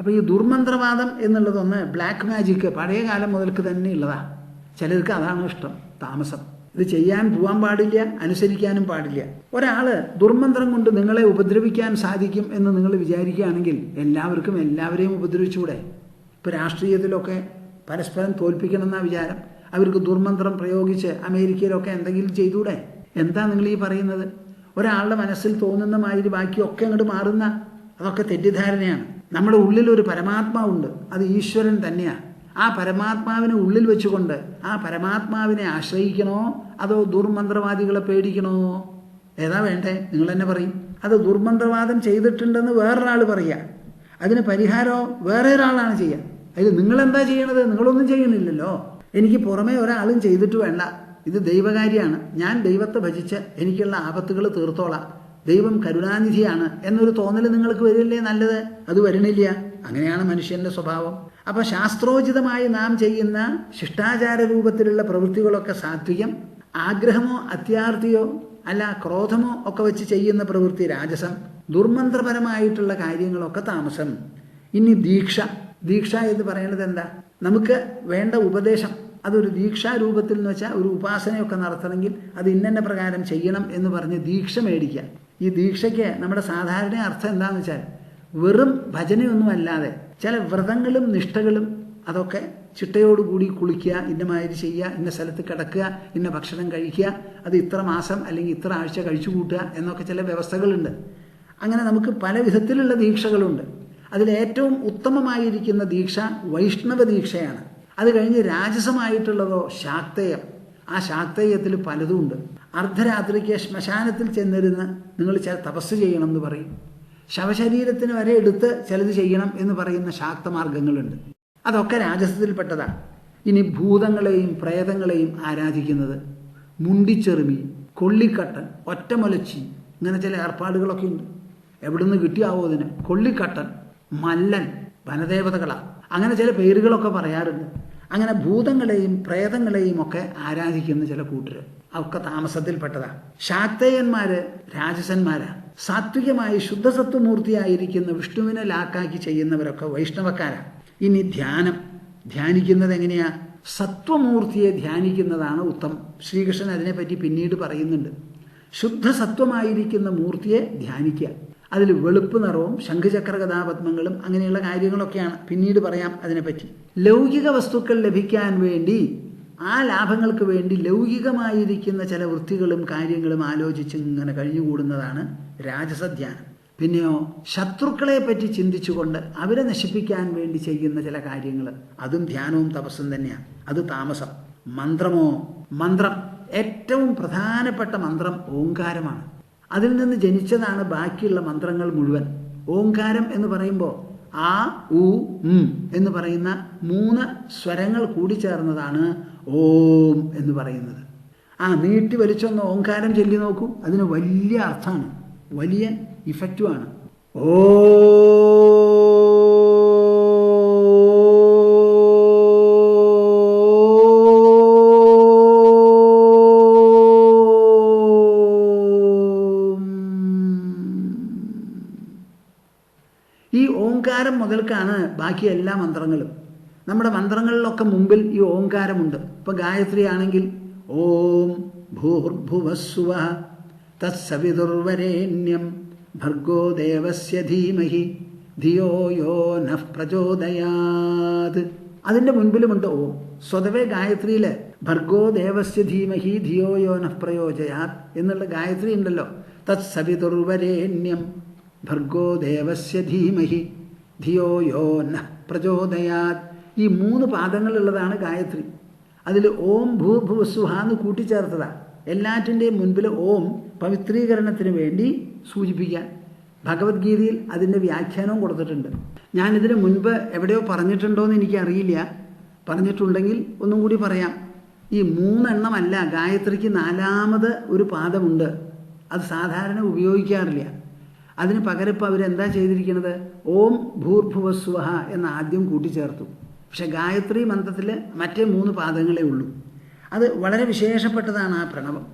അപ്പോൾ ഈ ദുർമന്ത്രവാദം എന്നുള്ളതൊന്ന് black magic പഴയ കാലം മുതൽക്ക് തന്നെ ഉള്ളതാണ്. ചിലർക്ക് അതാണ് ഇഷ്ടം, താമസം. ഇത് ചെയ്യാൻ പോകാൻ പാടില്ല, അനുസരിക്കാനും പാടില്ല. ഒരാൾ ദുർമന്ത്രം കൊണ്ട് നിങ്ങളെ ഉപദ്രവിക്കാൻ സാധിക്കും എന്ന് നിങ്ങൾ വിചാരിക്കുകയാണെങ്കിൽ എല്ലാവർക്കും എല്ലാവരെയും ഉപദ്രവിച്ചുകൂടെ? ഇപ്പോൾ രാഷ്ട്രീയത്തിലൊക്കെ പരസ്പരം തോൽപ്പിക്കണമെന്ന വിചാരം. അവർക്ക് ദുർമന്ത്രം പ്രയോഗിച്ച് അമേരിക്കയിലൊക്കെ എന്തെങ്കിലും ചെയ്തൂടെ? എന്താ നിങ്ങൾ ഈ പറയുന്നത്? ഒരാളുടെ മനസ്സിൽ തോന്നുന്ന മാതിരി ബാക്കിയൊക്കെ അങ്ങോട്ട് മാറുന്ന, അതൊക്കെ തെറ്റിദ്ധാരണയാണ്. നമ്മുടെ ഉള്ളിലൊരു പരമാത്മാവുണ്ട്, അത് ഈശ്വരൻ തന്നെയാണ്. ആ പരമാത്മാവിനെ ഉള്ളിൽ വെച്ചുകൊണ്ട് ആ പരമാത്മാവിനെ ആശ്രയിക്കണോ അതോ ദുർമന്ത്രവാദികളെ പേടിക്കണോ? ഏതാ വേണ്ടേ? നിങ്ങൾ തന്നെ പറയും. അത് ദുർമന്ത്രവാദം ചെയ്തിട്ടുണ്ടെന്ന് വേറൊരാൾ പറയുക, അതിന് പരിഹാരമോ വേറെ ഒരാളാണ് ചെയ്യുക. അതിൽ നിങ്ങളെന്താ ചെയ്യണത്? നിങ്ങളൊന്നും ചെയ്യണില്ലല്ലോ. എനിക്ക് പുറമേ ഒരാളും ചെയ്തിട്ട് വേണ്ട, ഇത് ദൈവകാര്യമാണ്, ഞാൻ ദൈവത്തെ ഭജിച്ച് എനിക്കുള്ള ആപത്തുകൾ തീർത്തോളാം, ദൈവം കരുണാനിധിയാണ് എന്നൊരു തോന്നൽ നിങ്ങൾക്ക് വരില്ലേ? നല്ലത്. അത് വരണില്ല. അങ്ങനെയാണ് മനുഷ്യൻ്റെ സ്വഭാവം. അപ്പോൾ ശാസ്ത്രോചിതമായി നാം ചെയ്യുന്ന ശിഷ്ടാചാര രൂപത്തിലുള്ള പ്രവൃത്തികളൊക്കെ സാത്വികം, ആഗ്രഹമോ അത്യാർത്തിയോ അല്ല ക്രോധമോ ഒക്കെ വെച്ച് ചെയ്യുന്ന പ്രവൃത്തി രാജസം, ദുർമന്ത്രപരമായിട്ടുള്ള കാര്യങ്ങളൊക്കെ താമസം. ഇനി ദീക്ഷ എന്ന് പറയുന്നത് എന്താ? നമുക്ക് വേണ്ട ഉപദേശം, അതൊരു ദീക്ഷാരൂപത്തിൽ എന്ന് വെച്ചാൽ ഒരു ഉപാസനയൊക്കെ നടത്തണമെങ്കിൽ അത് ഇന്ന പ്രകാരം ചെയ്യണം എന്ന് പറഞ്ഞ് ദീക്ഷ മേടിക്കുക. ഈ ദീക്ഷയ്ക്ക് നമ്മുടെ സാധാരണ അർത്ഥം എന്താണെന്ന് വെച്ചാൽ വെറും ഭജനയൊന്നുമല്ലാതെ ചില വ്രതങ്ങളും നിഷ്ഠകളും, അതൊക്കെ ചിട്ടയോടുകൂടി കുളിക്കുക, ഇന്നമാതിരി ചെയ്യുക, ഇന്ന സ്ഥലത്ത് കിടക്കുക, ഇന്ന ഭക്ഷണം കഴിക്കുക, അത് ഇത്ര മാസം അല്ലെങ്കിൽ ഇത്ര ആഴ്ച കഴിച്ചു കൂട്ടുക എന്നൊക്കെ ചില വ്യവസ്ഥകളുണ്ട്. അങ്ങനെ നമുക്ക് പല വിധത്തിലുള്ള ദീക്ഷകളുണ്ട്. അതിലേറ്റവും ഉത്തമമായിരിക്കുന്ന ദീക്ഷ വൈഷ്ണവ ദീക്ഷയാണ്. അത് കഴിഞ്ഞ് രാജസമായിട്ടുള്ളതോ ശാക്തേയം. ആ ശാക്തേയത്തിൽ പലതുമുണ്ട്. അർദ്ധരാത്രിക്ക് ശ്മശാനത്തിൽ ചെന്നിരുന്ന് നിങ്ങൾ ചില തപസ് ചെയ്യണം എന്ന് പറയും. ശവശരീരത്തിന് വരെ എടുത്ത് ചിലത് ചെയ്യണം എന്ന് പറയുന്ന ശാക്തമാർഗങ്ങളുണ്ട്. അതൊക്കെ രാജസത്തിൽപ്പെട്ടതാണ്. ഇനി ഭൂതങ്ങളെയും പ്രേതങ്ങളെയും ആരാധിക്കുന്നത്, മുണ്ടിച്ചെറുമി, കൊള്ളിക്കട്ടൻ, ഒറ്റമൊലച്ചി, ഇങ്ങനെ ചില ഏർപ്പാടുകളൊക്കെ ഉണ്ട്. എവിടുന്ന് കിട്ടിയാവോ അതിന്? കൊള്ളിക്കട്ടൻ, മല്ലൻ, വനദേവതകളാണ്, അങ്ങനെ ചില പേരുകളൊക്കെ പറയാറുണ്ട്. അങ്ങനെ ഭൂതങ്ങളെയും പ്രേതങ്ങളെയും ഒക്കെ ആരാധിക്കുന്ന ചില കൂട്ടർ, അതൊക്കെ താമസത്തിൽപ്പെട്ടതാണ്. ശാക്തേയന്മാര് രാജസന്മാരാണ്. സാത്വികമായി ശുദ്ധസത്വമൂർത്തിയായിരിക്കുന്ന വിഷ്ണുവിനെ ലാക്കാക്കി ചെയ്യുന്നവരൊക്കെ വൈഷ്ണവക്കാരാണ്. ഇനി ധ്യാനിക്കുന്നത് എങ്ങനെയാ? സത്വമൂർത്തിയെ ധ്യാനിക്കുന്നതാണ് ഉത്തമം. ശ്രീകൃഷ്ണൻ അതിനെപ്പറ്റി പിന്നീട് പറയുന്നുണ്ട്. ശുദ്ധസത്വമായിരിക്കുന്ന മൂർത്തിയെ ധ്യാനിക്കുക. അതിൽ വെളുപ്പ് നിറവും ശംഖുചക്ര കഥാപത്മങ്ങളും അങ്ങനെയുള്ള കാര്യങ്ങളൊക്കെയാണ്, പിന്നീട് പറയാം അതിനെപ്പറ്റി. ലൗകിക വസ്തുക്കൾ ലഭിക്കാൻ വേണ്ടി, ആ ലാഭങ്ങൾക്ക് വേണ്ടി ലൗകികമായിരിക്കുന്ന ചില വൃത്തികളും കാര്യങ്ങളും ആലോചിച്ച് ഇങ്ങനെ കഴിഞ്ഞുകൂടുന്നതാണ് രാജസധ്യാനം. പിന്നെയോ ശത്രുക്കളെ പറ്റി ചിന്തിച്ചുകൊണ്ട് അവരെ നശിപ്പിക്കാൻ വേണ്ടി ചെയ്യുന്ന ചില കാര്യങ്ങൾ, അതും ധ്യാനവും തപസ്സും തന്നെയാണ്. അത് താമസം. മന്ത്രം ഏറ്റവും പ്രധാനപ്പെട്ട മന്ത്രം ഓംകാരമാണ്. അതിൽ നിന്ന് ജനിച്ചതാണ് ബാക്കിയുള്ള മന്ത്രങ്ങൾ മുഴുവൻ. ഓംകാരം എന്ന് പറയുമ്പോൾ ആ ഉ എന്ന് പറയുന്ന 3 സ്വരങ്ങൾ കൂടിച്ചേർന്നതാണ് ഓം എന്ന് പറയുന്നത്. നീട്ടി വലിച്ചൊന്ന് ഓംകാരം ചൊല്ലി നോക്കൂ, അതിന് വലിയ അർത്ഥമാണ്, വലിയ ഇഫക്റ്റുമാണ്. ഓ ഈ ഓംകാരം മുതൽക്കാണ് ബാക്കി എല്ലാ മന്ത്രങ്ങളും. നമ്മുടെ മന്ത്രങ്ങളിലൊക്കെ മുമ്പിൽ ഈ ഓംകാരമുണ്ട്. ഇപ്പം ഗായത്രി ആണെങ്കിൽ ഓം ഭൂർഭുവസ്സുവഃ തത്സവിതുർവരേണ്യം ഭർഗോ ദേവസ്യ ധീമഹി ധിയോ യോ നഃ പ്രചോദയാത്. അതിൻ്റെ മുൻപിലുമുണ്ട് ഓം. സ്വതവേ ഗായത്രിയിൽ ഭർഗോ ദേവസ്യ ധീമഹി ധിയോ യോ നഃ പ്രചോദയാത് എന്നുള്ള ഗായത്രി ഉണ്ടല്ലോ. തത്സവിതുർവരേണ്യം ഭർഗോ ദേവസ്യ ധീമഹി ധിയോ യോ നഃ പ്രചോദയാത്. ഈ 3 പാദങ്ങളുള്ളതാണ് ഗായത്രി. അതിൽ ഓം ഭൂർഭുവസ്സുവഃ എന്ന് കൂട്ടിച്ചേർത്തതാണ്. എല്ലാറ്റിൻ്റെയും മുൻപിൽ ഓം പവിത്രീകരണത്തിന് വേണ്ടി സൂചിപ്പിക്കാൻ. ഭഗവത്ഗീതയിൽ അതിൻ്റെ വ്യാഖ്യാനവും കൊടുത്തിട്ടുണ്ട്. ഞാനിതിന് മുൻപ് എവിടെയോ പറഞ്ഞിട്ടുണ്ടോയെന്ന് എനിക്കറിയില്ല. പറഞ്ഞിട്ടുണ്ടെങ്കിൽ ഒന്നും കൂടി പറയാം. ഈ 3 എണ്ണമല്ല, ഗായത്രിക്ക് 4ാമത് ഒരു പാദമുണ്ട്. അത് സാധാരണ ഉപയോഗിക്കാറില്ല. അതിന് പകരം ഇപ്പോൾ അവരെന്താ ചെയ്തിരിക്കുന്നത്? ഓം ഭൂർഭുവസ്സുവഃ എന്ന് ആദ്യം കൂട്ടിച്ചേർത്തു. പക്ഷെ ഗായത്രി മന്ത്രത്തിൽ മറ്റേ 3 പാദങ്ങളേ ഉള്ളൂ. അത് വളരെ വിശേഷപ്പെട്ടതാണ് ആ പ്രണവം.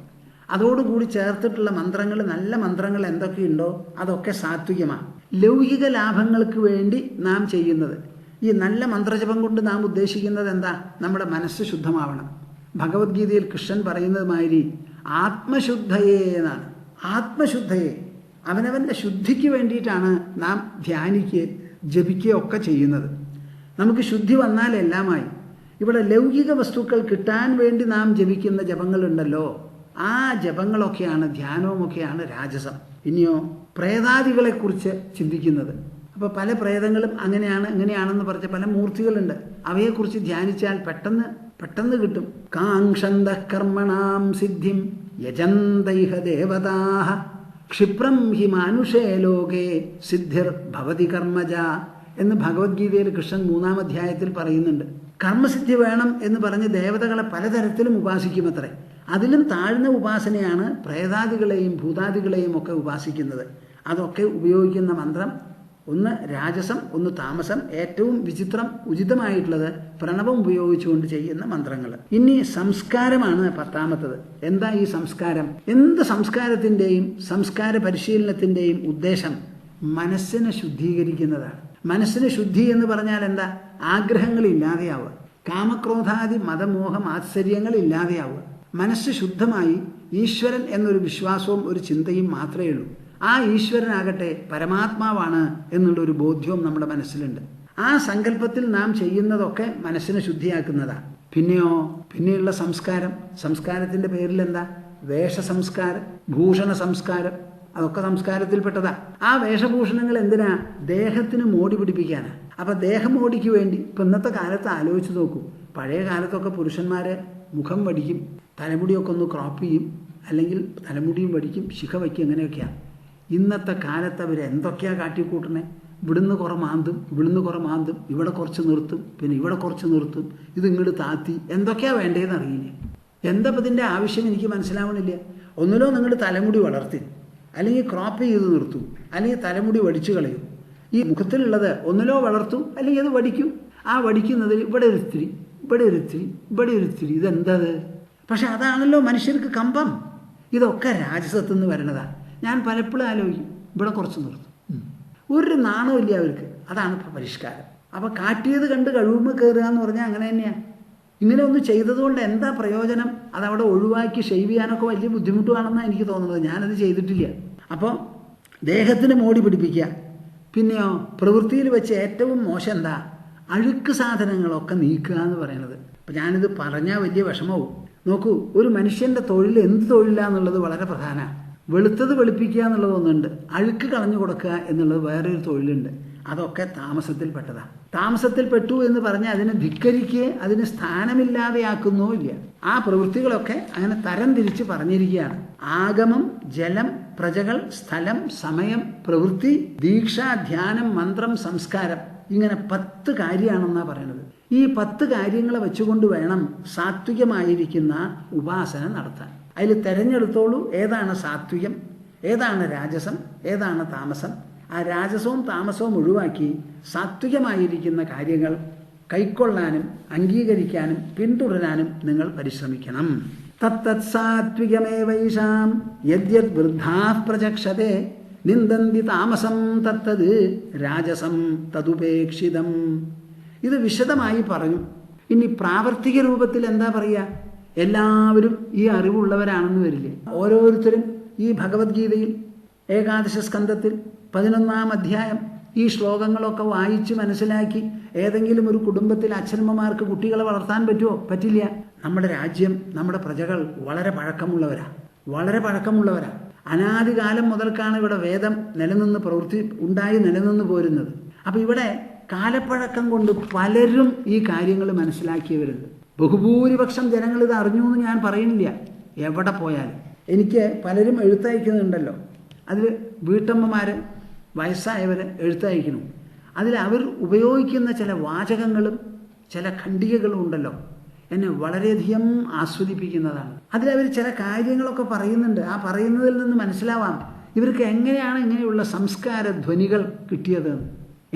അതോടുകൂടി ചേർത്തിട്ടുള്ള മന്ത്രങ്ങൾ, നല്ല മന്ത്രങ്ങൾ എന്തൊക്കെയുണ്ടോ അതൊക്കെ സാത്വികമാണ്. ലൗകിക ലാഭങ്ങൾക്ക് വേണ്ടി നാം ചെയ്യുന്നത്. ഈ നല്ല മന്ത്രജപം കൊണ്ട് നാം ഉദ്ദേശിക്കുന്നത് എന്താ? നമ്മുടെ മനസ്സ് ശുദ്ധമാവണം. ഭഗവത്ഗീതയിൽ കൃഷ്ണൻ പറയുന്നത് മാതിരി ആത്മശുദ്ധയെ എന്നാണ്. ആത്മശുദ്ധയെ, അവനവൻ്റെ ശുദ്ധിക്ക് വേണ്ടിയിട്ടാണ് നാം ധ്യാനിക്കുകയും ജപിക്കുകയും ഒക്കെ ചെയ്യുന്നത്. നമുക്ക് ശുദ്ധി വന്നാൽ എല്ലാമായി. ഇവിടെ ലൗകിക വസ്തുക്കൾ കിട്ടാൻ വേണ്ടി നാം ജപിക്കുന്ന ജപങ്ങളുണ്ടല്ലോ, ആ ജപങ്ങളൊക്കെയാണ്, ധ്യാനവുമൊക്കെയാണ് രാജസം. ഇനിയോ പ്രേതാദികളെക്കുറിച്ച് ചിന്തിക്കുന്നത്. അപ്പോൾ പല പ്രേതങ്ങളും അങ്ങനെയാണ് ഇങ്ങനെയാണെന്ന് പറഞ്ഞ പല മൂർത്തികളുണ്ട്. അവയെക്കുറിച്ച് ധ്യാനിച്ചാൽ പെട്ടെന്ന് കിട്ടും. കാങ്ക്ഷന്ത കർമ്മണാം സിദ്ധിം യജന്തൈഹ ദേവതാഃ ക്ഷിപ്രം ഹി മാനുഷേ ലോകേ സിദ്ധിർ ഭവതി കർമ്മജ എന്ന് ഭഗവത്ഗീതയിൽ കൃഷ്ണൻ 3-ാം അധ്യായത്തിൽ പറയുന്നുണ്ട്. കർമ്മസിദ്ധി വേണം എന്ന് പറഞ്ഞ് ദേവതകളെ പലതരത്തിലും ഉപാസിക്കുമത്രേ. അതിലും താഴ്ന്ന ഉപാസനയാണ് പ്രേതാദികളെയും ഭൂതാദികളെയും ഒക്കെ ഉപാസിക്കുന്നത്. അതൊക്കെ ഉപയോഗിക്കുന്ന മന്ത്രം ഒന്ന് രാജസം, ഒന്ന് താമസം. ഏറ്റവും വിചിത്രം ഉചിതമായിട്ടുള്ളത് പ്രണവം ഉപയോഗിച്ചുകൊണ്ട് ചെയ്യുന്ന മന്ത്രങ്ങൾ. ഇനി സംസ്കാരമാണ് 10ാമത്തത്. എന്താ ഈ സംസ്കാരം? എന്ത് സംസ്കാരത്തിൻ്റെയും സംസ്കാര പരിശീലനത്തിൻ്റെയും ഉദ്ദേശം മനസ്സിനെ ശുദ്ധീകരിക്കുന്നതാണ്. മനസ്സിന് ശുദ്ധി എന്ന് പറഞ്ഞാൽ എന്താ? ആഗ്രഹങ്ങളില്ലാതെയാവുക, കാമക്രോധാദി മതമോഹം ആശ്ചര്യങ്ങൾ ഇല്ലാതെയാവുക. മനസ്സ് ശുദ്ധമായി ഈശ്വരൻ എന്നൊരു വിശ്വാസവും ഒരു ചിന്തയും മാത്രമേ ഉള്ളൂ. ആ ഈശ്വരനാകട്ടെ പരമാത്മാവാണ് എന്നുള്ളൊരു ബോധ്യവും നമ്മുടെ മനസ്സിലുണ്ട്. ആ സങ്കല്പത്തിൽ നാം ചെയ്യുന്നതൊക്കെ മനസ്സിനെ ശുദ്ധിയാക്കുന്നതാണ്. പിന്നെയുള്ള സംസ്കാരത്തിൻ്റെ പേരിൽ എന്താ? വേഷസംസ്കാരം, ഭൂഷണ സംസ്കാരം, അതൊക്കെ സംസ്കാരത്തിൽപ്പെട്ടതാ. ആ വേഷഭൂഷണങ്ങൾ എന്തിനാ? ദേഹത്തിന് മോടി പിടിപ്പിക്കാനാണ്. അപ്പം ദേഹമോടിക്ക് വേണ്ടി ഇപ്പം ഇന്നത്തെ കാലത്ത് ആലോചിച്ച് നോക്കൂ. പഴയ കാലത്തൊക്കെ പുരുഷന്മാരെ മുഖം വടിക്കും, തലമുടിയൊക്കെ ഒന്ന് ക്രോപ്പ് ചെയ്യും, അല്ലെങ്കിൽ തലമുടിയും വടിക്കും, ശിഖ വയ്ക്കും, അങ്ങനെയൊക്കെയാണ്. ഇന്നത്തെ കാലത്ത് അവർ എന്തൊക്കെയാണ് കാട്ടിക്കൂട്ടണേ? ഇവിടുന്ന് കുറേ മാന്തും, ഇവിടെ കുറച്ച് നിർത്തും, പിന്നെ ഇവിടെ കുറച്ച് നിർത്തും, ഇത് ഇങ്ങോട്ട് താത്തി, എന്തൊക്കെയാണ് വേണ്ടതെന്ന് അറിയില്ല. എന്താ ഇതിൻ്റെ ആവശ്യം എനിക്ക് മനസ്സിലാവണില്ല. ഒന്നിലോ നിങ്ങൾ തലമുടി വളർത്തി, അല്ലെങ്കിൽ ക്രോപ്പ് ചെയ്ത് നിർത്തും, അല്ലെങ്കിൽ തലമുടി വടിച്ചു കളയും. ഈ മുഖത്തിലുള്ളത് ഒന്നിലോ വളർത്തും, അല്ലെങ്കിൽ അത് വടിക്കും. ആ വടിക്കുന്നതിൽ ഇവിടെ ഒരു ഇത്തിരി, ഇതെന്തത്? പക്ഷെ അതാണല്ലോ മനുഷ്യർക്ക് കമ്പം. ഇതൊക്കെ രാജസത്തിൽ നിന്ന് വരണതാണ്. ഞാൻ പലപ്പോഴും ആലോചിക്കും, ഇവിടെ കുറച്ച് നിർത്തും, ഒരു നാണമില്ല അവർക്ക്. അതാണ് ഇപ്പോൾ പരിഷ്കാരം. അപ്പോൾ കാട്ടിയത് കണ്ട് കഴിവുമ്പോൾ കയറുക എന്ന് പറഞ്ഞാൽ അങ്ങനെ തന്നെയാണ്. ഇങ്ങനെ ഒന്ന് ചെയ്തതുകൊണ്ട് എന്താ പ്രയോജനം? അതവിടെ ഒഴിവാക്കി ഷെയ്വ് ചെയ്യാനൊക്കെ വലിയ ബുദ്ധിമുട്ടാണെന്നാണ് എനിക്ക് തോന്നുന്നത്. ഞാനത് ചെയ്തിട്ടില്ല. അപ്പോൾ ദേഹത്തിന് മോടി പിടിപ്പിക്കുക. പിന്നെയോ പ്രവൃത്തിയിൽ വെച്ച് ഏറ്റവും മോശം എന്താ? അഴുക്ക് സാധനങ്ങളൊക്കെ നീക്കുക എന്ന് പറയുന്നത്. അപ്പം ഞാനിത് പറഞ്ഞാൽ വലിയ വിഷമവും. നോക്കൂ, ഒരു മനുഷ്യൻ്റെ തൊഴിൽ എന്ത് തൊഴിലാന്നുള്ളത് വളരെ പ്രധാനമാണ്. വെളുത്തത് വെളുപ്പിക്കുക എന്നുള്ളതൊന്നുണ്ട്, അഴുക്ക് കളഞ്ഞു കൊടുക്കുക എന്നുള്ളത് വേറൊരു തൊഴിലുണ്ട്. അതൊക്കെ താമസത്തിൽപ്പെട്ടതാണ്. താമസത്തിൽപ്പെട്ടു എന്ന് പറഞ്ഞാൽ അതിനെ ധിക്കരിക്കുകയോ അതിന് സ്ഥാനമില്ലാതെയാക്കുന്നോ ഇല്ല. ആ പ്രവൃത്തികളൊക്കെ അങ്ങനെ തരം തിരിച്ച് പറഞ്ഞിരിക്കുകയാണ്. ആഗമം, ജലം, പ്രജകൾ, സ്ഥലം, സമയം, പ്രവൃത്തി, ദീക്ഷ, ധ്യാനം, മന്ത്രം, സംസ്കാരം, ഇങ്ങനെ 10 കാര്യമാണെന്നാണ് പറയുന്നത്. ഈ 10 കാര്യങ്ങളെ വെച്ചുകൊണ്ട് വേണം സാത്വികമായിരിക്കുന്ന ഉപാസന നടത്താൻ. അതിൽ തിരഞ്ഞെടുത്തോളൂ ഏതാണ് സാത്വികം, ഏതാണ് രാജസം, ഏതാണ് താമസം. ആ രാജസവും താമസവും ഒഴിവാക്കി സാത്വികമായിരിക്കുന്ന കാര്യങ്ങൾ കൈക്കൊള്ളാനും അംഗീകരിക്കാനും പിന്തുടരാനും നിങ്ങൾ പരിശ്രമിക്കണം. തത്തത് സാത്വികമേവൈഷാം യദ്യത് വൃദ്ധാഃ പ്രചക്ഷതേ നിന്ദന്തി താമസം തത്തത് രാജസം തതുപേക്ഷിതം. ഇത് വിശദമായി പറഞ്ഞു. ഇനി പ്രാവർത്തിക രൂപത്തിൽ എന്താ പറയുക? എല്ലാവരും ഈ അറിവുള്ളവരാണെന്ന് വരില്ലേ? ഓരോരുത്തരും ഈ ഭഗവത്ഗീതയിൽ ഏകാദശ സ്കന്ധത്തിൽ 11-ാം അധ്യായം ഈ ശ്ലോകങ്ങളൊക്കെ വായിച്ച് മനസ്സിലാക്കി ഏതെങ്കിലും ഒരു കുടുംബത്തിൽ അച്ഛനമ്മമാർക്ക് കുട്ടികളെ വളർത്താൻ പറ്റുമോ? പറ്റില്ല. നമ്മുടെ രാജ്യം, നമ്മുടെ പ്രജകൾ വളരെ പഴക്കമുള്ളവരാ. അനാദികാലം മുതൽക്കാണ് ഇവിടെ വേദം നിലനിന്ന് പോരുന്നത്. അപ്പം ഇവിടെ കാലപ്പഴക്കം കൊണ്ട് പലരും ഈ കാര്യങ്ങൾ മനസ്സിലാക്കിയവരുണ്ട്. ബഹുഭൂരിപക്ഷം ജനങ്ങൾ ഇത് അറിഞ്ഞു എന്ന് ഞാൻ പറയുന്നില്ല. എവിടെ പോയാലും എനിക്ക് പലരും എഴുത്തയക്കുന്നുണ്ടല്ലോ. അതിൽ വീട്ടമ്മമാർ, വയസ്സായവർ എഴുത്തയക്കുന്നു. അതിൽ അവർ ഉപയോഗിക്കുന്ന ചില വാചകങ്ങളും ചില ഖണ്ഡികകളും ഉണ്ടല്ലോ, എന്നെ വളരെയധികം ആസ്വദിപ്പിക്കുന്നതാണ്. അതിലവർ ചില കാര്യങ്ങളൊക്കെ പറയുന്നുണ്ട്. ആ പറയുന്നതിൽ നിന്ന് മനസ്സിലാവാം ഇവർക്ക് എങ്ങനെയാണ് ഇങ്ങനെയുള്ള സംസ്കാര ധ്വനികൾ കിട്ടിയതെന്ന്.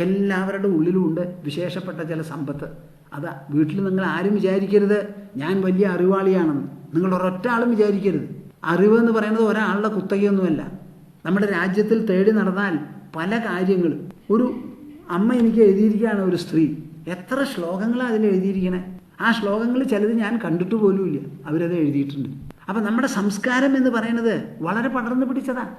എല്ലാവരുടെ ഉള്ളിലും ഉണ്ട് വിശേഷപ്പെട്ട ചില സമ്പത്ത്. അതാ വീട്ടിൽ നിങ്ങൾ ആരും വിചാരിക്കരുത് ഞാൻ വലിയ അറിവാളിയാണെന്ന്. നിങ്ങൾ ഒരൊറ്റ ആളും വിചാരിക്കരുത്. അറിവ് എന്ന് പറയുന്നത് ഒരാളുടെ കുത്തകയൊന്നുമല്ല. നമ്മുടെ രാജ്യത്തിൽ തേടി നടന്നാൽ പല കാര്യങ്ങളും. ഒരു അമ്മ എനിക്ക് എഴുതിയിരിക്കുകയാണ്, ഒരു സ്ത്രീ. എത്ര ശ്ലോകങ്ങളാണ് അതിൽ എഴുതിയിരിക്കണേ. ആ ശ്ലോകങ്ങൾ ചിലത് ഞാൻ കണ്ടിട്ട് പോലുമില്ല, അവരത് എഴുതിയിട്ടുണ്ട്. അപ്പം നമ്മുടെ സംസ്കാരം എന്ന് പറയുന്നത് വളരെ പടർന്നു പിടിച്ചതാണ്.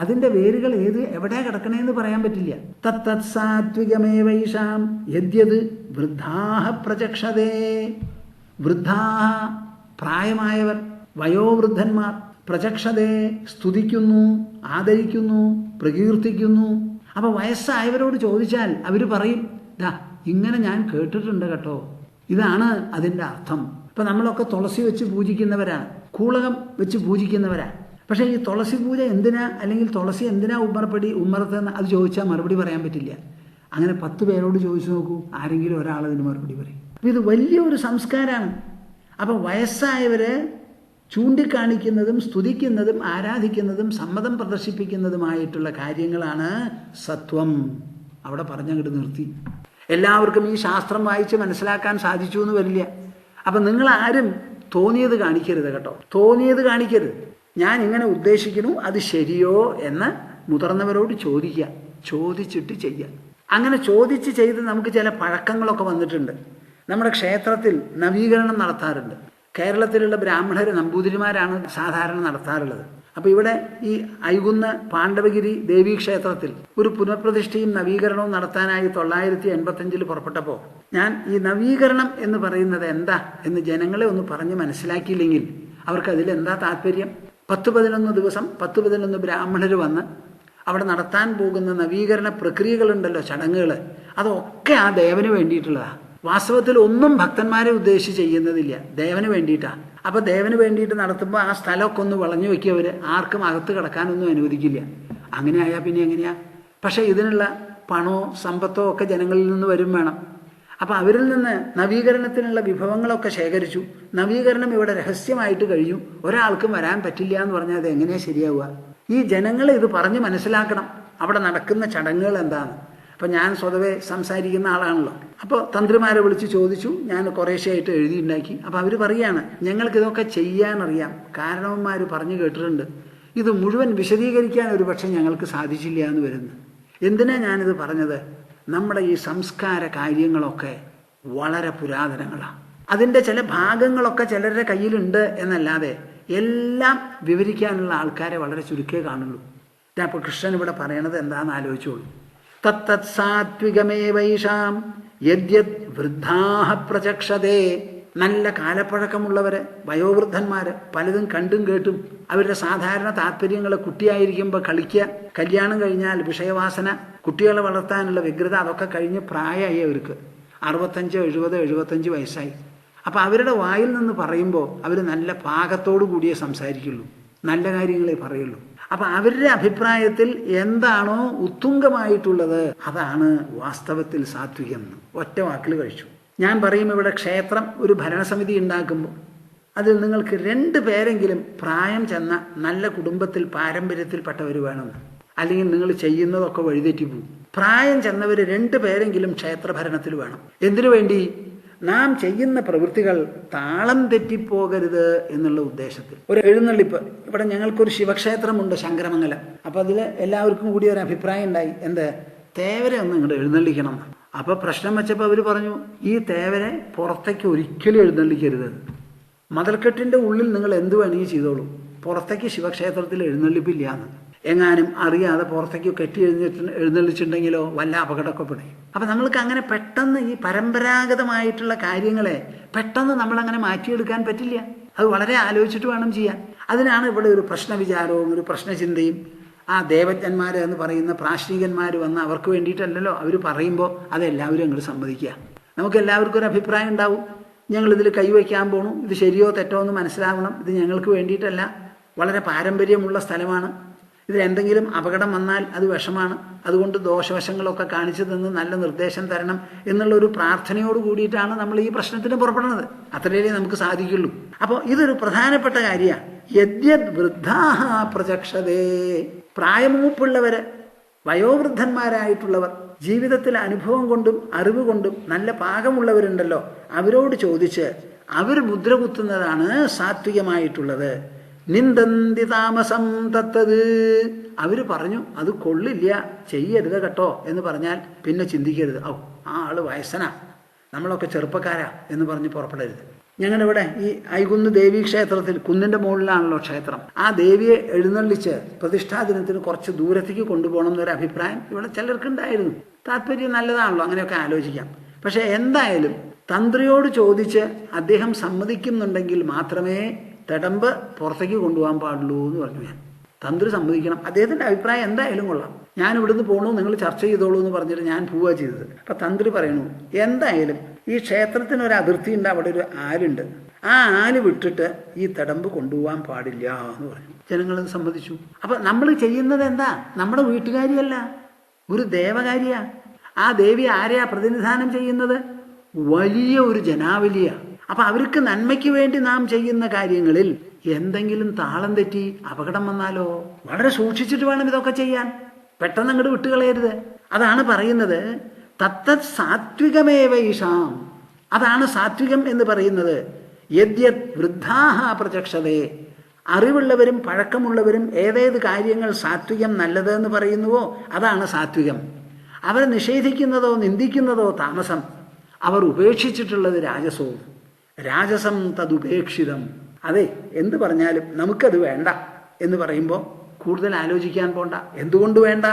അതിൻ്റെ വേരുകൾ എവിടെ കിടക്കണേന്ന് പറയാൻ പറ്റില്ല. തത്തത് സാത്വികമേവൈഷാം യദ്യത് വൃദ്ധാഹ പ്രചക്ഷതേ. വൃദ്ധാഹ പ്രായമായവർ, വയോവൃദ്ധന്മാർ, പ്രചക്ഷതേ സ്തുതിക്കുന്നു, ആദരിക്കുന്നു, പ്രകീർത്തിക്കുന്നു. അപ്പോൾ വയസ്സായവരോട് ചോദിച്ചാൽ അവർ പറയും, ദാ ഇങ്ങനെ ഞാൻ കേട്ടിട്ടുണ്ട് കേട്ടോ, ഇതാണ് അതിൻ്റെ അർത്ഥം. ഇപ്പം നമ്മളൊക്കെ തുളസി വെച്ച് പൂജിക്കുന്നവരാണ്, കൂളകം വെച്ച് പൂജിക്കുന്നവരാണ്. പക്ഷേ ഈ തുളസി പൂജ എന്തിനാ, അല്ലെങ്കിൽ തുളസി എന്തിനാ ഉമ്മറത്തെന്ന് അത് ചോദിച്ചാൽ മറുപടി പറയാൻ പറ്റില്ല. അങ്ങനെ 10 പേരോട് ചോദിച്ചു നോക്കൂ, ആരെങ്കിലും ഒരാൾ അതിന് മറുപടി പറയും. അപ്പോൾ ഇത് വലിയൊരു സംസ്കാരമാണ്. അപ്പം വയസ്സായവരെ ചൂണ്ടിക്കാണിക്കുന്നതും സ്തുതിക്കുന്നതും ആരാധിക്കുന്നതും സമ്മതം പ്രദർശിപ്പിക്കുന്നതുമായിട്ടുള്ള കാര്യങ്ങളാണ് സത്വം. അവിടെ പറഞ്ഞങ്ങോട്ട് നിർത്തി. എല്ലാവർക്കും ഈ ശാസ്ത്രം വായിച്ച് മനസ്സിലാക്കാൻ സാധിച്ചു എന്ന് വരില്ല. അപ്പം നിങ്ങൾ ആരും തോന്നിയത് കാണിക്കരുത് കേട്ടോ, തോന്നിയത് കാണിക്കരുത്. ഞാൻ ഇങ്ങനെ ഉദ്ദേശിക്കുന്നു, അത് ശരിയോ എന്ന് മുതിർന്നവരോട് ചോദിക്കുക, ചോദിച്ചിട്ട് ചെയ്യുക. അങ്ങനെ ചോദിച്ച് ചെയ്ത് നമുക്ക് ചില പഴക്കങ്ങളൊക്കെ വന്നിട്ടുണ്ട്. നമ്മുടെ ക്ഷേത്രത്തിൽ നവീകരണം നടത്താറുണ്ട്. കേരളത്തിലുള്ള ബ്രാഹ്മണർ, നമ്പൂതിരിമാരാണ് സാധാരണ നടത്താറുള്ളത്. അപ്പോൾ ഇവിടെ ഈ ഐകുന്ന പാണ്ഡവഗിരി ദേവീക്ഷേത്രത്തിൽ ഒരു പുനഃപ്രതിഷ്ഠയും നവീകരണവും നടത്താനായി 985 പുറപ്പെട്ടപ്പോൾ ഞാൻ ഈ നവീകരണം എന്ന് പറയുന്നത് എന്താ എന്ന് ജനങ്ങളെ ഒന്ന് പറഞ്ഞ് മനസ്സിലാക്കിയില്ലെങ്കിൽ അവർക്ക് അതിലെന്താ താല്പര്യം? 10-11 ദിവസം 10-11 ബ്രാഹ്മണർ വന്ന് അവിടെ നടത്താൻ പോകുന്ന നവീകരണ പ്രക്രിയകളുണ്ടല്ലോ, ചടങ്ങുകൾ, അതൊക്കെ ആ ദേവന് വേണ്ടിയിട്ടുള്ളതാണ്. വാസ്തവത്തിൽ ഒന്നും ഭക്തന്മാരെ ഉദ്ദേശിച്ച് ചെയ്യുന്നതില്ല, ദേവന് വേണ്ടിയിട്ടാണ്. അപ്പോൾ ദേവന് വേണ്ടിയിട്ട് നടത്തുമ്പോൾ ആ സ്ഥലമൊക്കെ ഒന്ന് വളഞ്ഞു വയ്ക്കിയവർ ആർക്കും അകത്ത് കിടക്കാനൊന്നും അനുവദിക്കില്ല. അങ്ങനെ ആയാൽ പിന്നെ എങ്ങനെയാ? പക്ഷേ ഇതിനുള്ള പണമോ സമ്പത്തോ ഒക്കെ ജനങ്ങളിൽ നിന്ന് വരും വേണം. അപ്പോൾ അവരിൽ നിന്ന് നവീകരണത്തിനുള്ള വിഭവങ്ങളൊക്കെ ശേഖരിച്ചു. നവീകരണം ഇവിടെ രഹസ്യമായിട്ട് കഴിഞ്ഞു, ഒരാൾക്കും വരാൻ പറ്റില്ല എന്ന് പറഞ്ഞാൽ അത് എങ്ങനെയാണ് ശരിയാവുക? ഈ ജനങ്ങളെ ഇത് പറഞ്ഞ് മനസ്സിലാക്കണം, അവിടെ നടക്കുന്ന ചടങ്ങുകൾ എന്താണ്. അപ്പം ഞാൻ സ്വതവേ സംസാരിക്കുന്ന ആളാണല്ലോ. അപ്പോൾ തന്ത്രിമാരെ വിളിച്ച് ചോദിച്ചു, ഞാൻ കുറേശ്ശെയായിട്ട് എഴുതിയുണ്ടാക്കി. അപ്പോൾ അവർ പറയുകയാണ്, ഞങ്ങൾക്കിതൊക്കെ ചെയ്യാനറിയാം, കാരണവന്മാർ പറഞ്ഞു കേട്ടിട്ടുണ്ട്, ഇത് മുഴുവൻ വിശദീകരിക്കാൻ ഒരു പക്ഷേ ഞങ്ങൾക്ക് സാധിച്ചില്ല എന്ന് വരുന്നു. എന്തിനാ ഞാനിത് പറഞ്ഞത്? നമ്മുടെ ഈ സംസ്കാര കാര്യങ്ങളൊക്കെ വളരെ പുരാതനങ്ങളാണ്. അതിൻ്റെ ചില ഭാഗങ്ങളൊക്കെ ചിലരുടെ കയ്യിലുണ്ട് എന്നല്ലാതെ എല്ലാം വിവരിക്കാനുള്ള ആൾക്കാരെ വളരെ ചുരുക്കേ കാണുള്ളൂ. അപ്പോൾ കൃഷ്ണൻ ഇവിടെ പറയണത് എന്താണെന്ന് ആലോചിച്ചോളൂ. തത്തത് സാത്വികമേവൈഷാം യദ്യത് വൃദ്ധാഹ പ്രചക്ഷതേ. നല്ല കാലപ്പഴക്കമുള്ളവര്, വയോവൃദ്ധന്മാര്, പലതും കണ്ടും കേട്ടും അവരുടെ സാധാരണ താല്പര്യങ്ങൾ കുട്ടിയായിരിക്കുമ്പോൾ കളിക്കുക, കല്യാണം കഴിഞ്ഞാൽ വിഷയവാസന, കുട്ടികളെ വളർത്താനുള്ള വ്യഗ്രത, അതൊക്കെ കഴിഞ്ഞ് പ്രായമായി അവർക്ക് 65, 70, 75 വയസ്സായി. അപ്പം അവരുടെ വായിൽ നിന്ന് പറയുമ്പോൾ അവർ നല്ല പാകത്തോടു കൂടിയേ സംസാരിക്കുള്ളൂ, നല്ല കാര്യങ്ങളെ പറയുള്ളൂ. അപ്പം അവരുടെ അഭിപ്രായത്തിൽ എന്താണോ ഉത്തുംഗമായിട്ടുള്ളത് അതാണ് വാസ്തവത്തിൽ സാത്വികം. ഒറ്റ വാക്കിൽ കഴിച്ചു. ഞാൻ പറയും, ഇവിടെ ക്ഷേത്രം ഒരു ഭരണസമിതി ഉണ്ടാക്കുമ്പോൾ അതിൽ നിങ്ങൾക്ക് 2 പേരെങ്കിലും പ്രായം ചെന്ന നല്ല കുടുംബത്തിൽ പാരമ്പര്യത്തിൽപ്പെട്ടവർ വേണമെന്ന്, അല്ലെങ്കിൽ നിങ്ങൾ ചെയ്യുന്നതൊക്കെ വഴിതെറ്റിപ്പോവും. പ്രായം ചെന്നവർ 2 പേരെങ്കിലും ക്ഷേത്രഭരണത്തിൽ വേണം. എന്തിനു വേണ്ടി? നാം ചെയ്യുന്ന പ്രവൃത്തികൾ താളം തെറ്റിപ്പോകരുത് എന്നുള്ള ഉദ്ദേശത്തിൽ. ഒരു എഴുന്നള്ളിപ്പ്, ഇവിടെ ഞങ്ങൾക്കൊരു ശിവക്ഷേത്രമുണ്ട് ശങ്കരമംഗലം. അപ്പോൾ അതിൽ എല്ലാവർക്കും കൂടി ഒരു അഭിപ്രായം ഉണ്ടായി, എന്ത്, തേവരെ ഒന്ന് ഇങ്ങോട്ട് എഴുന്നള്ളിക്കണം. അപ്പോൾ പ്രശ്നം വെച്ചപ്പോൾ അവർ പറഞ്ഞു, ഈ തേവരെ പുറത്തേക്ക് ഒരിക്കലും എഴുന്നള്ളിക്കരുത്. മതിൽക്കെട്ടിൻ്റെ ഉള്ളിൽ നിങ്ങൾ എന്ത് വേണമെങ്കിൽ ചെയ്തോളൂ, പുറത്തേക്ക് ശിവക്ഷേത്രത്തിൽ എഴുന്നള്ളിപ്പില്ല എന്ന്. എങ്ങാനും അറിയാതെ പുറത്തേക്ക് കെട്ടി എഴുന്നള്ളിച്ചിട്ടുണ്ടെങ്കിലോ വല്ല അപകടമൊക്കെ പെടും. അപ്പം നമ്മൾക്ക് അങ്ങനെ പെട്ടെന്ന് ഈ പരമ്പരാഗതമായിട്ടുള്ള കാര്യങ്ങളെ പെട്ടെന്ന് നമ്മളങ്ങനെ മാറ്റിയെടുക്കാൻ പറ്റില്ല. അത് വളരെ ആലോചിച്ചിട്ട് വേണം ചെയ്യാൻ. അതിനാണ് ഇവിടെ ഒരു പ്രശ്നവിചാരവും ഒരു പ്രശ്നചിന്തയും. ആ ദേവജ്ഞന്മാർ എന്ന് പറയുന്ന പ്രാശ്നികന്മാർ വന്ന് അവർക്ക് വേണ്ടിയിട്ടല്ലല്ലോ അവർ പറയുമ്പോൾ അതെല്ലാവരും അങ്ങോട്ട് സമ്മതിക്കുക. നമുക്ക് എല്ലാവർക്കും ഒരു അഭിപ്രായം ഉണ്ടാവും, ഞങ്ങളിതിൽ കൈവയ്ക്കാൻ പോണു, ഇത് ശരിയോ തെറ്റോ എന്ന് മനസ്സിലാവണം, ഇത് ഞങ്ങൾക്ക് വേണ്ടിയിട്ടല്ല, വളരെ പാരമ്പര്യമുള്ള സ്ഥലമാണ്, ഇതിൽ എന്തെങ്കിലും അപകടം വന്നാൽ അത് വിഷമാണ്, അതുകൊണ്ട് ദോഷവശങ്ങളൊക്കെ കാണിച്ചു തന്ന് നല്ല നിർദ്ദേശം തരണം എന്നുള്ളൊരു പ്രാർത്ഥനയോട് കൂടിയിട്ടാണ് നമ്മൾ ഈ പ്രശ്നത്തിന് പുറപ്പെടുന്നത്. അത്രയേ നമുക്ക് സാധിക്കുള്ളൂ. അപ്പോൾ ഇതൊരു പ്രധാനപ്പെട്ട കാര്യമാണ്. യദ്യത് വൃദ്ധാഹ പ്രചക്ഷതേ. പ്രായമൂപ്പുള്ളവര്, വയോവൃദ്ധന്മാരായിട്ടുള്ളവർ, ജീവിതത്തിലെ അനുഭവം കൊണ്ടും അറിവ് കൊണ്ടും നല്ല പാകമുള്ളവരുണ്ടല്ലോ, അവരോട് ചോദിച്ച് അവർ മുദ്ര കുത്തുന്നതാണ് സാത്വികമായിട്ടുള്ളത്. നിന്ദന്തി താമസം തത്തത്. അവർ പറഞ്ഞു അത് കൊള്ളില്ല, ചെയ്യരുത് കേട്ടോ എന്ന് പറഞ്ഞാൽ പിന്നെ ചിന്തിക്കരുത്, ആ ആള് വയസ്സനാ, നമ്മളൊക്കെ ചെറുപ്പക്കാരാ എന്ന് പറഞ്ഞ് പുറപ്പെടരുത്. ഞങ്ങളിവിടെ ഈ ഐകുന്ന് ദേവീ ക്ഷേത്രത്തിൽ, കുന്നിൻ്റെ മുകളിലാണല്ലോ ക്ഷേത്രം, ആ ദേവിയെ എഴുന്നള്ളിച്ച് പ്രതിഷ്ഠാ ദിനത്തിന് കുറച്ച് ദൂരത്തേക്ക് കൊണ്ടുപോകണം എന്നൊരു അഭിപ്രായം ഇവിടെ ചിലർക്കുണ്ടായിരുന്നു. താല്പര്യം നല്ലതാണല്ലോ, അങ്ങനെയൊക്കെ ആലോചിക്കാം. പക്ഷേ എന്തായാലും തന്ത്രിയോട് ചോദിച്ച് അദ്ദേഹം സമ്മതിക്കുന്നുണ്ടെങ്കിൽ മാത്രമേ തിടമ്പ് പുറത്തേക്ക് കൊണ്ടുപോകാൻ പാടുള്ളൂ എന്ന് പറഞ്ഞു. ഞാൻ തന്ത്രി സമ്മതിക്കണം, അദ്ദേഹത്തിൻ്റെ അഭിപ്രായം എന്തായാലും കൊള്ളാം, ഞാൻ ഇവിടുന്ന് പോകണു, നിങ്ങൾ ചർച്ച ചെയ്തോളൂ എന്ന് പറഞ്ഞിട്ട് ഞാൻ പോവുക ചെയ്തത്. അപ്പം തന്ത്രി പറയണു, എന്തായാലും ഈ ക്ഷേത്രത്തിനൊരു അതിർത്തി ഉണ്ട്, അവിടെ ഒരു ആലുണ്ട്, ആ ആല് വിട്ടിട്ട് ഈ തിടമ്പ് കൊണ്ടുപോകാൻ പാടില്ല എന്ന് പറഞ്ഞു. ജനങ്ങളത് സമ്മതിച്ചു. അപ്പം നമ്മൾ ചെയ്യുന്നത് എന്താ? നമ്മുടെ വീട്ടുകാരിയല്ല, ഒരു ദേവകാരിയാ. ആ ദേവി ആരെയാ പ്രതിനിധാനം ചെയ്യുന്നത്? വലിയ ഒരു ജനാവലിയാണ്. അപ്പം അവർക്ക് നന്മയ്ക്ക് വേണ്ടി നാം ചെയ്യുന്ന കാര്യങ്ങളിൽ എന്തെങ്കിലും താളം തെറ്റി അപകടം വന്നാലോ? വളരെ സൂക്ഷിച്ചിട്ട് വേണം ഇതൊക്കെ ചെയ്യാൻ, പെട്ടെന്ന് അങ്ങോട്ട് വിട്ടുകളയരുത്. അതാണ് പറയുന്നത് തത്തത് സാത്വികമേവ ഈശാം. അതാണ് സാത്വികം എന്ന് പറയുന്നത്. യദ്യത് വൃദ്ധാഹ പ്രചക്ഷതേ, അറിവുള്ളവരും പഴക്കമുള്ളവരും ഏതേത് കാര്യങ്ങൾ സാത്വികം നല്ലത് എന്ന് പറയുന്നുവോ അതാണ് സാത്വികം. അവരെ നിഷേധിക്കുന്നതോ നിന്ദിക്കുന്നതോ താമസം. അവർ ഉപേക്ഷിച്ചിട്ടുള്ളത് രാജസവും. രാജസം തതുപേക്ഷിതം. അതെ, എന്ത് പറഞ്ഞാലും നമുക്കത് വേണ്ട എന്ന് പറയുമ്പോൾ കൂടുതൽ ആലോചിക്കാൻ പോണ്ട, എന്തുകൊണ്ട് വേണ്ട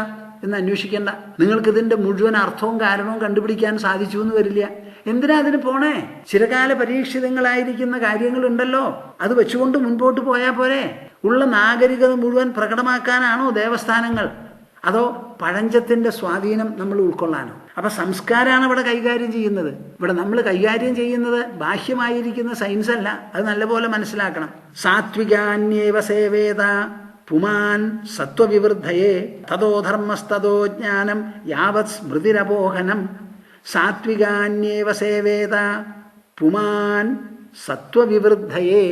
എന്ന് അന്വേഷിക്കേണ്ട. നിങ്ങൾക്കിതിൻ്റെ മുഴുവൻ അർത്ഥവും കാരണവും കണ്ടുപിടിക്കാൻ സാധിച്ചു എന്ന് വരില്ല. എന്തിനാ അതിന് പോണേ? ചിരകാല പരീക്ഷിതങ്ങളായിരിക്കുന്ന കാര്യങ്ങളുണ്ടല്ലോ, അത് വെച്ചുകൊണ്ട് മുൻപോട്ട് പോയാൽ പോരെ? ഉള്ള നാഗരികത മുഴുവൻ പ്രകടമാക്കാനാണോ ദേവസ്ഥാനങ്ങൾ? അതോ പഴഞ്ചത്തിൻ്റെ സ്വാധീനം നമ്മൾ ഉൾക്കൊള്ളാനോ? അപ്പം സംസ്കാരമാണ് ഇവിടെ കൈകാര്യം ചെയ്യുന്നത്. ഇവിടെ നമ്മൾ കൈകാര്യം ചെയ്യുന്നത് ബാഹ്യമായിരിക്കുന്ന സയൻസ് അല്ല, അത് നല്ലപോലെ മനസ്സിലാക്കണം. സാത്വികാന്യേവ സേവേത പുമാൻ സത്വവിവൃദ്ധയേ തതോ ധർമ്മസ്തതോ ജ്ഞാനം യാവത് സ്മൃതിരപോഹനം. സാത്വികാന്യേവ സേവേത പുമാൻ സത്വവിവൃദ്ധയേ.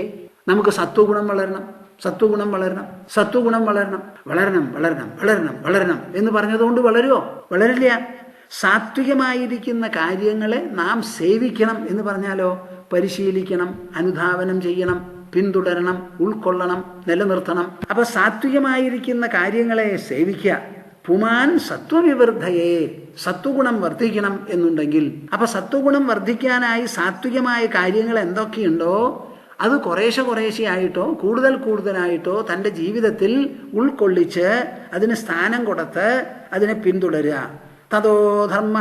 നമുക്ക് സത്വഗുണം വളരണം, സത്വഗുണം വളരണം, സത്വഗുണം വളരണം, വളരണം വളരണം വളരണം വളരണം എന്ന് പറഞ്ഞതുകൊണ്ട് വളരുമോ? വളരില്ല. സാത്വികമായിരിക്കുന്ന കാര്യങ്ങളെ നാം സേവിക്കണം എന്ന് പറഞ്ഞാലോ പരിശീലിക്കണം, അനുധാവനം ചെയ്യണം, പിന്തുടരണം, ഉൾക്കൊള്ളണം, നിലനിർത്തണം. അപ്പൊ സാത്വികമായിരിക്കുന്ന കാര്യങ്ങളെ സേവിക്കുക. പുമാൻ സത്വവിവൃദ്ധയെ, സത്വഗുണം വർദ്ധിക്കണം എന്നുണ്ടെങ്കിൽ, അപ്പൊ സത്വഗുണം വർദ്ധിക്കാനായി സാത്വികമായ കാര്യങ്ങൾ എന്തൊക്കെയുണ്ടോ അത് കുറേശ്ശെയായിട്ടോ കൂടുതൽ കൂടുതലായിട്ടോ തൻ്റെ ജീവിതത്തിൽ ഉൾക്കൊള്ളിച്ച് അതിന് സ്ഥാനം കൊടുത്ത് അതിനെ പിന്തുടരുക. തതോ ധർമ്മ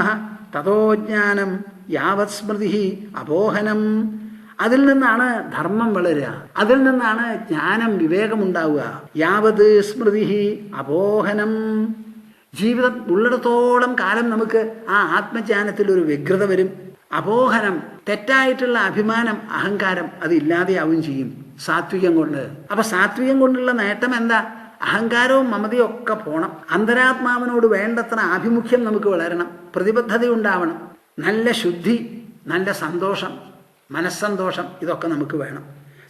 തതോ ജ്ഞാനം യാവത് സ്മൃതി അപോഹനം. അതിൽ നിന്നാണ് ധർമ്മം വളരുക, അതിൽ നിന്നാണ് ജ്ഞാനം, വിവേകമുണ്ടാവുക. യാവത് സ്മൃതി അപോഹനം. ജീവിതം ഉള്ളിടത്തോളം കാലം നമുക്ക് ആ ആത്മജ്ഞാനത്തിൽ ഒരു വ്യഗ്രത വരും. അപോഹനം, തെറ്റായിട്ടുള്ള അഭിമാനം, അഹങ്കാരം അത് ഇല്ലാതെയാവുകയും ചെയ്യും സാത്വികം കൊണ്ട്. അപ്പൊ സാത്വികം കൊണ്ടുള്ള നേട്ടം എന്താ? അഹങ്കാരവും മമതയും ഒക്കെ പോണം. അന്തരാത്മാവിനോട് വേണ്ടത്ര ആഭിമുഖ്യം നമുക്ക് വളരണം, പ്രതിബദ്ധത ഉണ്ടാവണം, നല്ല ശുദ്ധി, നല്ല സന്തോഷം, മനസ്സന്തോഷം, ഇതൊക്കെ നമുക്ക് വേണം.